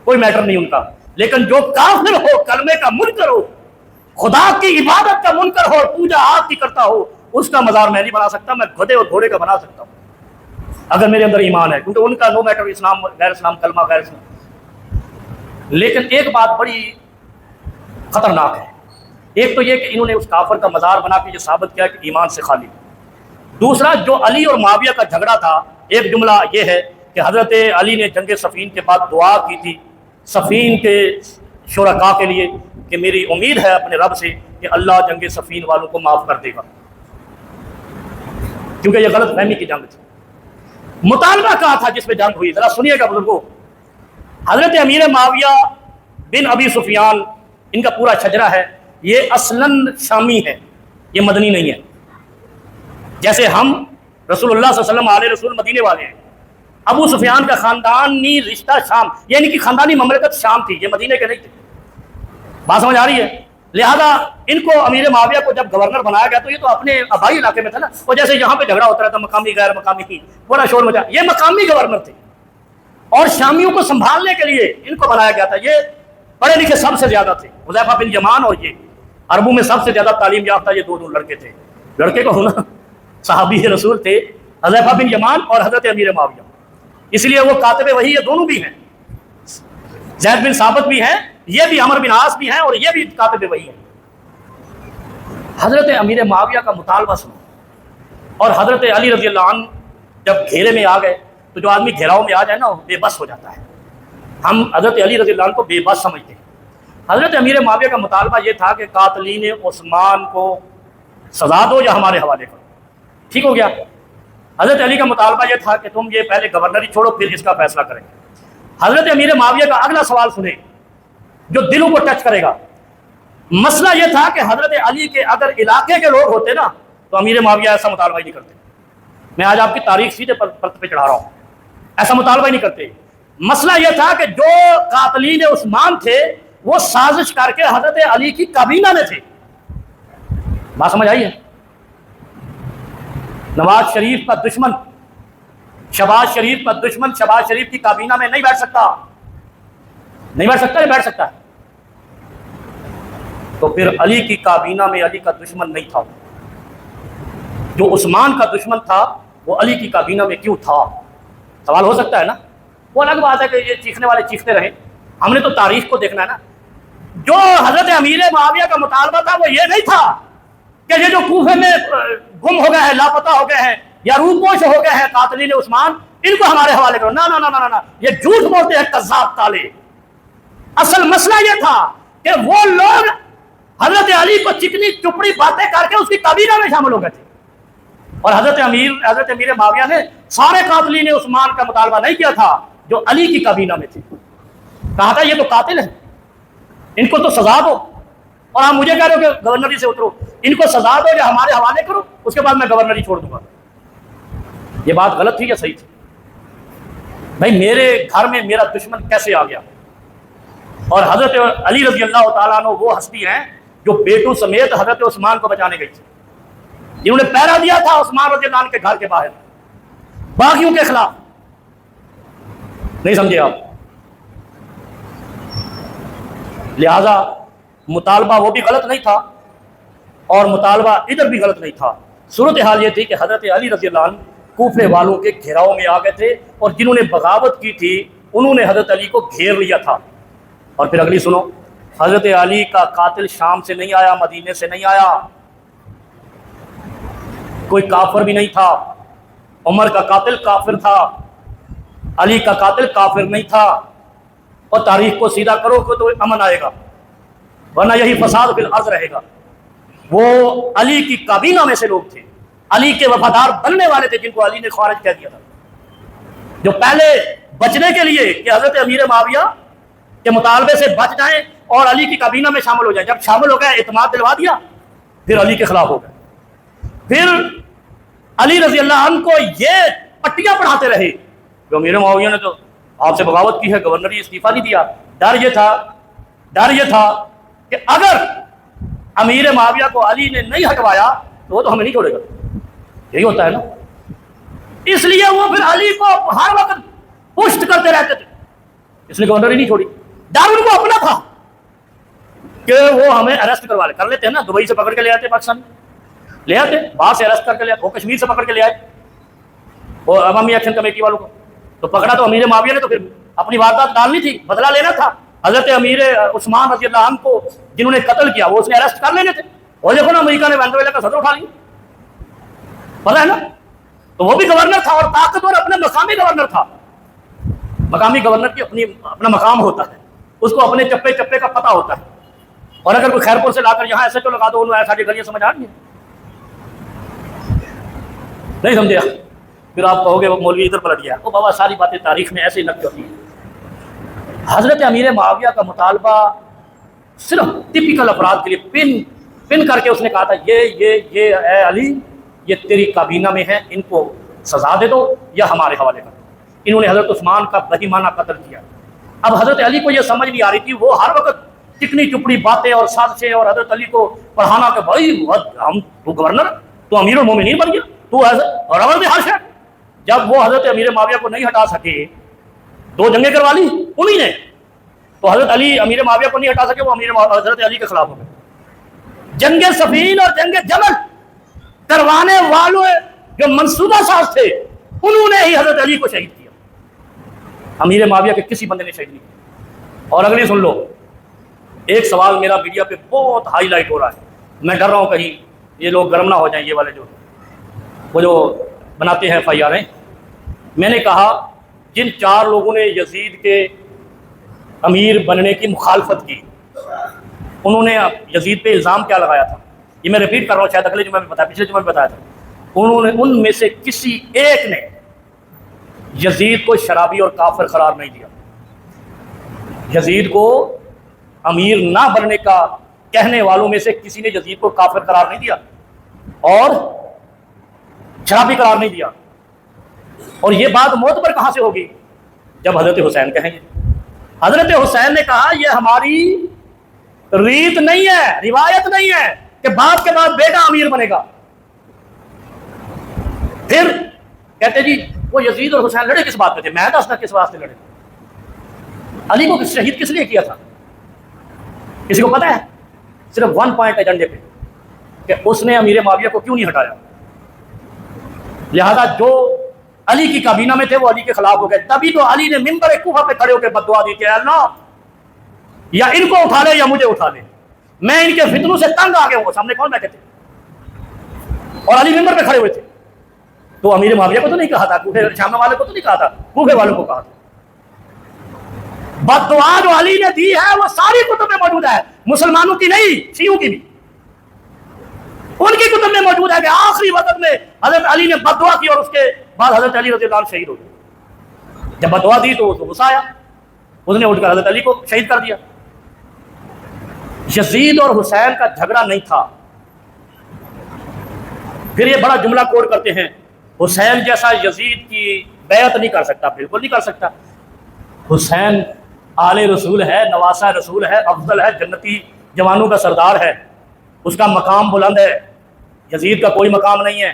کوئی میٹر نہیں ان کا، لیکن جو کافر ہو، کلمے کا منکر ہو، خدا کی عبادت کا منکر ہو اور پوجا آپ کی کرتا ہو، اس کا مزار میں نہیں بنا سکتا، میں گدھے اور گھوڑے کا بنا سکتا ہوں اگر میرے اندر ایمان ہے، کیونکہ ان کا نو میٹر اسلام غیر اسلام، کلمہ غیر اسلام۔ لیکن ایک بات بڑی خطرناک ہے، ایک تو یہ کہ انہوں نے اس کافر کا مزار بنا کے یہ ثابت کیا کہ ایمان سے خالی۔ دوسرا، جو علی اور معاویہ کا جھگڑا تھا، ایک جملہ یہ ہے کہ حضرت علی نے جنگ صفین کے بعد دعا کی تھی صفین کے شرکاء کے لیے کہ میری امید ہے اپنے رب سے کہ اللہ جنگ صفین والوں کو معاف کر دے گا، کیونکہ یہ غلط فہمی کی جنگ تھی۔ مطالبہ کہا تھا جس میں جنگ ہوئی، ذرا سنیے گا بزرگوں، حضرت امیر معاویہ بن ابی سفیان، ان کا پورا شجرہ ہے، یہ اصلاً شامی ہے، یہ مدنی نہیں ہے۔ جیسے ہم رسول اللہ صلی اللہ علیہ وسلم آل رسول مدینے والے ہیں، ابو سفیان کا خاندانی رشتہ شام، یعنی کہ خاندانی مملکت شام تھی، یہ مدینے کے نہیں تھے، بات سمجھ آ رہی ہے؟ لہذا ان کو امیر معاویہ کو جب گورنر بنایا گیا تو یہ تو اپنے آبائی علاقے میں تھا نا، اور جیسے یہاں پہ جھگڑا ہوتا رہتا مقامی غیر مقامی کی، بڑا شور مچا، یہ مقامی گورنر تھے اور شامیوں کو سنبھالنے کے لیے ان کو بنایا گیا تھا۔ یہ پڑھے لکھے سب سے زیادہ تھے، حذیفہ بن یمان اور یہ عربوں میں سب سے زیادہ تعلیم یافتہ یہ دو لڑکے تھے، لڑکے کو ہونا صحابی رسول تھے حذیفہ بن یمان اور حضرت امیر معاویہ، اس لیے وہ کاتب وحی، یہ دونوں بھی ہیں، زید بن ثابت بھی ہیں، یہ بھی عمر بن عاص بھی ہیں اور یہ بھی کاتب وحی ہیں۔ حضرت امیر معاویہ کا مطالبہ سنو، اور حضرت علی رضی اللہ عنہ جب گھیرے میں آ گئے تو جو آدمی گھیراؤ میں آ جائے نا وہ بے بس ہو جاتا ہے، ہم حضرت علی رضی اللہ عنہ کو بے بس سمجھتے ہیں۔ حضرت امیر معاویہ کا مطالبہ یہ تھا کہ قاتلین عثمان کو سزا دو یا ہمارے حوالے کرو، ٹھیک ہو گیا۔ حضرت علی کا مطالبہ یہ تھا کہ تم یہ پہلے گورنری چھوڑو پھر اس کا فیصلہ کریں۔ حضرت امیر معاویہ کا اگلا سوال سنیں جو دلوں کو ٹچ کرے گا۔ مسئلہ یہ تھا کہ حضرت علی کے اگر علاقے کے لوگ ہوتے نا تو امیر معاویہ ایسا مطالبہ ہی نہیں کرتے، میں آج آپ کی تاریخ سیدھے پرت پہ چڑھا رہا ہوں، ایسا مطالبہ ہی نہیں کرتے۔ مسئلہ یہ تھا کہ جو قاتلین عثمان تھے وہ سازش کر کے حضرت علی کی کابینہ میں تھے، بات سمجھ آئی ہے؟ نواز شریف کا دشمن، شہباز شریف کا دشمن شہباز شریف کی کابینہ میں نہیں بیٹھ سکتا، نہیں بیٹھ سکتا، نہیں بیٹھ سکتا، تو پھر علی کی کابینہ میں علی کا دشمن نہیں تھا، جو عثمان کا دشمن تھا وہ علی کی کابینہ میں کیوں تھا؟ سوال ہو سکتا ہے نا؟ وہ الگ بات ہے کہ یہ چیخنے والے چیختے رہے، ہم نے تو تاریخ کو دیکھنا ہے نا۔ جو حضرت امیر معاویہ کا مطالبہ تھا وہ یہ نہیں تھا کہ یہ جو کوفے میں گم ہو گئے ہیں، لاپتہ ہو گئے ہیں یا روپوش ہو گئے ہیں قاتلین عثمان، ان کو ہمارے حوالے کرو، نہ نہ نہ نہ، یہ جھوٹ بولتے ہیں کذاب کالے۔ اصل مسئلہ یہ تھا کہ وہ لوگ حضرت علی کو چکنی چپڑی باتیں کر کے اس کی کابینہ میں شامل ہو گئے تھے، اور حضرت امیر معاویہ نے سارے قاتلین عثمان کا مطالبہ نہیں کیا تھا جو علی کی کابینہ میں تھے، کہا تھا یہ تو قاتل ہیں، ان کو تو سزا دو، اور آپ مجھے کہہ رہے ہو کہ گورنری سے اترو، ان کو سزا دو یا ہمارے حوالے کرو، اس کے بعد میں گورنری چھوڑ دوں گا۔ یہ بات غلط تھی یا صحیح تھی؟ بھائی میرے گھر میں میرا دشمن کیسے آ گیا؟ اور حضرت علی رضی اللہ تعالیٰ عنہ وہ ہستی ہیں جو بیٹوں سمیت حضرت عثمان کو بچانے گئی تھی، جنہوں نے پہرا دیا تھا عثمان رضی اللہ عنہ کے گھر کے باہر باغیوں کے خلاف، نہیں سمجھے آپ؟ لہذا مطالبہ وہ بھی غلط نہیں تھا اور مطالبہ ادھر بھی غلط نہیں تھا۔ صورتحال یہ تھی کہ حضرت علی رضی اللہ عنہ کوفے والوں کے گھیراؤ میں آ گئے تھے، اور جنہوں نے بغاوت کی تھی انہوں نے حضرت علی کو گھیر لیا تھا۔ اور پھر اگلی سنو، حضرت علی کا قاتل شام سے نہیں آیا، مدینے سے نہیں آیا، کوئی کافر بھی نہیں تھا، عمر کا قاتل کافر تھا، علی کا قاتل کافر نہیں تھا، اور تاریخ کو سیدھا کرو تو امن آئے گا، ورنہ یہی فساد فی الارض رہے گا۔ وہ علی کی کابینہ میں سے لوگ تھے، علی کے وفادار بننے والے تھے، جن کو علی نے خارج کہہ دیا تھا، جو پہلے بچنے کے لیے کہ حضرت امیر معاویہ کے مطالبے سے بچ جائیں اور علی کی کابینہ میں شامل ہو جائیں، جب شامل ہو گئے اعتماد دلوا دیا، پھر علی کے خلاف ہو گئے، پھر علی رضی اللہ عنہ کو یہ پٹیاں پڑھاتے رہے جو امیر معاویہ نے تو آپ سے بغاوت کی ہے، گورنری استعفیٰ نہیں دیا۔ ڈر یہ تھا کہ اگر امیر معاویہ کو علی نے نہیں ہٹوایا تو وہ تو ہمیں نہیں چھوڑے گا، یہی ہوتا ہے نا۔ اس لیے وہ پھر علی کو ہر وقت پشت کرتے رہتے تھے، اس نے گورنری نہیں چھوڑی۔ ڈر ان کو اپنا تھا کہ وہ ہمیں اریسٹ کر لیتے ہیں نا، دبئی سے پکڑ کے لے آتے، پاکستان لے آتے، باہر سے اریسٹ کر کے لے آتے، وہ کشمیر سے پکڑ کے لے آئے وہ عوامی ایکشن کمیٹی والوں کو، تو پکڑا تو امیر معاویہ نے، تو پھر اپنی واردات ڈالنی تھی، بدلہ لینا تھا۔ حضرت امیر عثمان رضی اللہ عنہ کو جنہوں نے قتل کیا وہ اس نے اریسٹ کر لینے تھے، اور دیکھو نا امریکہ نے وینزویلا کا صدر اٹھا لیا، پتہ ہے نا۔ تو وہ بھی گورنر تھا اور طاقتور اپنے مقامی گورنر تھا۔ مقامی گورنر کی اپنا مقام ہوتا ہے، اس کو اپنے چپے چپے کا پتہ ہوتا ہے، اور اگر کوئی خیرپور سے لا کر یہاں ایسے تو لگا دو، انہوں ساری گلیاں سمجھ آ رہی ہیں، نہیں سمجھے؟ پھر آپ کہو گے وہ مولوی ادھر پلٹ گیا، وہ بابا ساری باتیں تاریخ میں ایسے ہی نقل ہوتی ہیں۔ حضرت امیر معاویہ کا مطالبہ صرف ٹپیکل افراد کے لیے پن کر کے اس نے کہا تھا، یہ اے علی، یہ تیری کابینہ میں ہے، ان کو سزا دے دو یا ہمارے حوالے کر دو۔ انہوں نے حضرت عثمان کا بہیمانہ قتل کیا۔ اب حضرت علی کو یہ سمجھ نہیں آ رہی تھی، وہ ہر وقت چکنی چپڑی باتیں اور سازشیں، اور حضرت علی کو پڑھانا کہ بھائی تو گورنر، تو امیر المومنین بن گیا، تو ایسا اور عمر میں ہر شے۔ جب وہ حضرت امیر معاویہ کو نہیں ہٹا سکے، 2 جنگیں کروا لی انہی نے، تو حضرت علی امیر معاویہ کو نہیں ہٹا سکے، وہ حضرت علی کے خلاف ہو گئے۔ جنگ صفین اور جنگ جمل کروانے والوں جو منصوبہ ساز تھے، انہوں نے ہی حضرت علی کو شہید کیا، امیر معاویہ کے کسی بندے نے شہید نہیں کیا۔ اور اگلی سن لو، ایک سوال میرا میڈیا پہ بہت ہائی لائٹ ہو رہا ہے، میں ڈر رہا ہوں کہیں یہ لوگ گرم نہ ہو جائیں، یہ والے جو بناتے ہیں FIR۔ میں نے کہا جن 4 لوگوں نے یزید کے امیر بننے کی مخالفت کی، انہوں نے یزید پہ الزام کیا لگایا تھا، یہ میں ریپیٹ کر رہا ہوں، شاید اگلے جمعے میں بتایا، پچھلے جمعے میں بتایا تھا۔ انہوں نے ان میں سے کسی ایک نے یزید کو شرابی اور کافر قرار نہیں دیا، یزید کو امیر نہ بننے کا کہنے والوں میں سے کسی نے یزید کو کافر قرار نہیں دیا اور شرابی قرار نہیں دیا۔ اور یہ بات معتبر کہاں سے ہوگی؟ جب حضرت حسین کہیں گے۔ حضرت حسین نے کہا یہ ہماری ریت نہیں ہے، روایت نہیں ہے کہ باپ کے بعد بیٹا امیر بنے گا۔ پھر کہتے جی وہ یزید اور حسین لڑے کس بات پہ تھے؟ میں دستا کس واسطے لڑے۔ علی کو شہید کس لیے کیا تھا؟ کسی کو پتہ ہے؟ صرف 1 پوائنٹ ایجنڈے پہ کہ اس نے امیر معاویہ کو کیوں نہیں ہٹایا، لہذا جو علی کی کابینہ میں تھے وہ علی کے خلاف ہو گئے۔ تبھی تو علی نے منبر کوفہ پہ کھڑے ہو کے بددعا دی کہ اللہ یا ان کو اٹھا لے یا مجھے اٹھا لے، میں ان کے فتنوں سے تنگ آ گیا ہوں۔ سامنے کون بیٹھے تھے اور علی منبر پہ کھڑے ہوئے تھے، تو امیر معاویہ کو تو نہیں کہا تھا، کوفے شام والے کو تو نہیں کہا تھا، کوفے والوں کو کہا تھا۔ بددعا جو علی نے دی ہے وہ ساری کتب میں موجود ہے، مسلمانوں کی نہیں، شیعوں کی بھی، ان کی کتب میں موجود ہے کہ آخری وقت میں حضرت علی نے بددعا کی اور اس کے بعد حضرت علی رضی اللہ عنہ شہید ہو گئے۔ جب بددعا دی تو غصہ آیا، اس نے اٹھ کر حضرت علی کو شہید کر دیا۔ یزید اور حسین کا جھگڑا نہیں تھا۔ پھر یہ بڑا جملہ کوٹ کرتے ہیں، حسین جیسا یزید کی بیعت نہیں کر سکتا، بالکل نہیں کر سکتا۔ حسین آل رسول ہے، نواسہ رسول ہے، افضل ہے، جنتی جوانوں کا سردار ہے، اس کا مقام بلند ہے، یزید کا کوئی مقام نہیں ہے،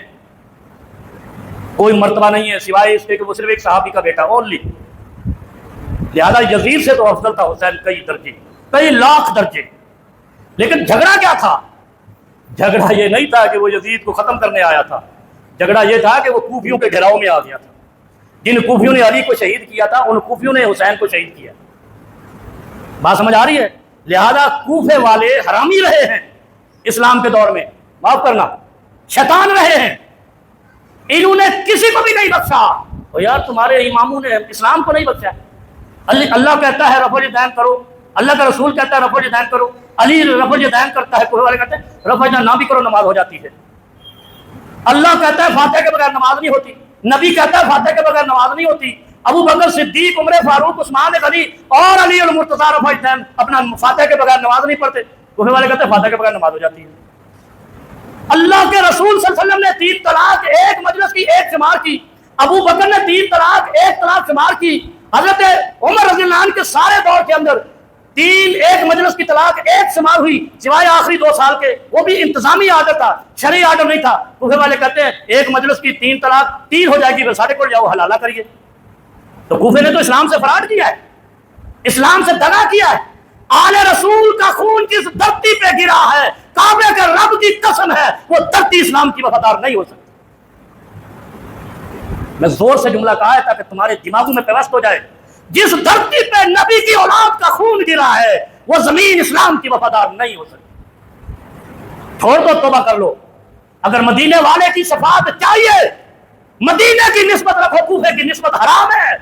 کوئی مرتبہ نہیں ہے سوائے اس کے کہ وہ صرف ایک صحابی کا بیٹا اونلی۔ لہذا یزید سے تو افضل تھا حسین کئی درجے، کئی لاکھ درجے۔ لیکن جھگڑا کیا تھا؟ جھگڑا یہ نہیں تھا کہ وہ یزید کو ختم کرنے آیا تھا، جھگڑا یہ تھا کہ وہ کوفیوں کے گھیراؤ میں آ گیا تھا۔ جن کوفیوں نے علی کو شہید کیا تھا ان کوفیوں نے حسین کو شہید کیا۔ بات سمجھ آ رہی ہے؟ لہذا کوفے والے حرامی رہے ہیں اسلام کے دور میں، معاف کرنا، شیطان رہے ہیں، انہوں نے کسی کو بھی نہیں بخشا۔ اور یار تمہارے اماموں نے اسلام کو نہیں بخشا۔ اللہ کہتا ہے رفع الیدین کرو، اللہ کا رسول کہتا ہے رفع الیدین کرو، علی رفع الیدین کرتا ہے، کوفے والے کہتے ہیں رفع الیدین نہ بھی کرو نماز ہو جاتی ہے۔ اللہ کہتا ہے فاتحہ کے بغیر نماز نہیں ہوتی، نبی کہتا ہے فاتحہ کے بغیر نماز نہیں ہوتی، ابو بکر صدیق، عمر فاروق، عثمان غنی اور علی المرتضیٰ رفع الیدین اپنا فاتحہ کے بغیر نماز نہیں پڑھتے، کوفے والے کہتے ہیں فاتحہ کے بغیر نماز ہو جاتی ہے۔ اللہ کے رسول صلی اللہ علیہ وسلم نے 3 طلاق ایک مجلس کی ایک شمار کی، ابو بکر نے 3 طلاق ایک طلاق شمار کی، حضرت عمر رضی اللہ عنہ کے سارے دور کے اندر ایک مجلس کی طلاق ایک سے مار ہوئی سوائے آخری 2 سال کے، وہ بھی انتظامی آرڈر تھا، شرعی آرڈر نہیں تھا۔ کوفے والے کہتے ہیں ایک مجلس کی 3 طلاق 3 ہو جائے گی، پھر سارے کو جاؤ حلالہ کریے۔ تو کوفے نے تو اسلام سے فراڈ کیا ہے، اسلام سے دغا کیا ہے۔ آل رسول کا خون جس دھرتی پہ گرا ہے، کعبے کے رب کی قسم ہے، وہ دھرتی اسلام کی وفادار نہیں ہو سکتی۔ میں زور سے جملہ کہا ہے تاکہ تمہارے دماغوں میں پیوست ہو جائے، جس دھرتی پہ نبی کی اولاد کا خون گرا ہے وہ زمین اسلام کی وفادار نہیں ہو سکتی۔ چھوڑ دو، توبہ کر لو۔ اگر مدینے والے کی صفات چاہیے، مدینے کی نسبت رکھو، کوفے کی نسبت حرام ہے۔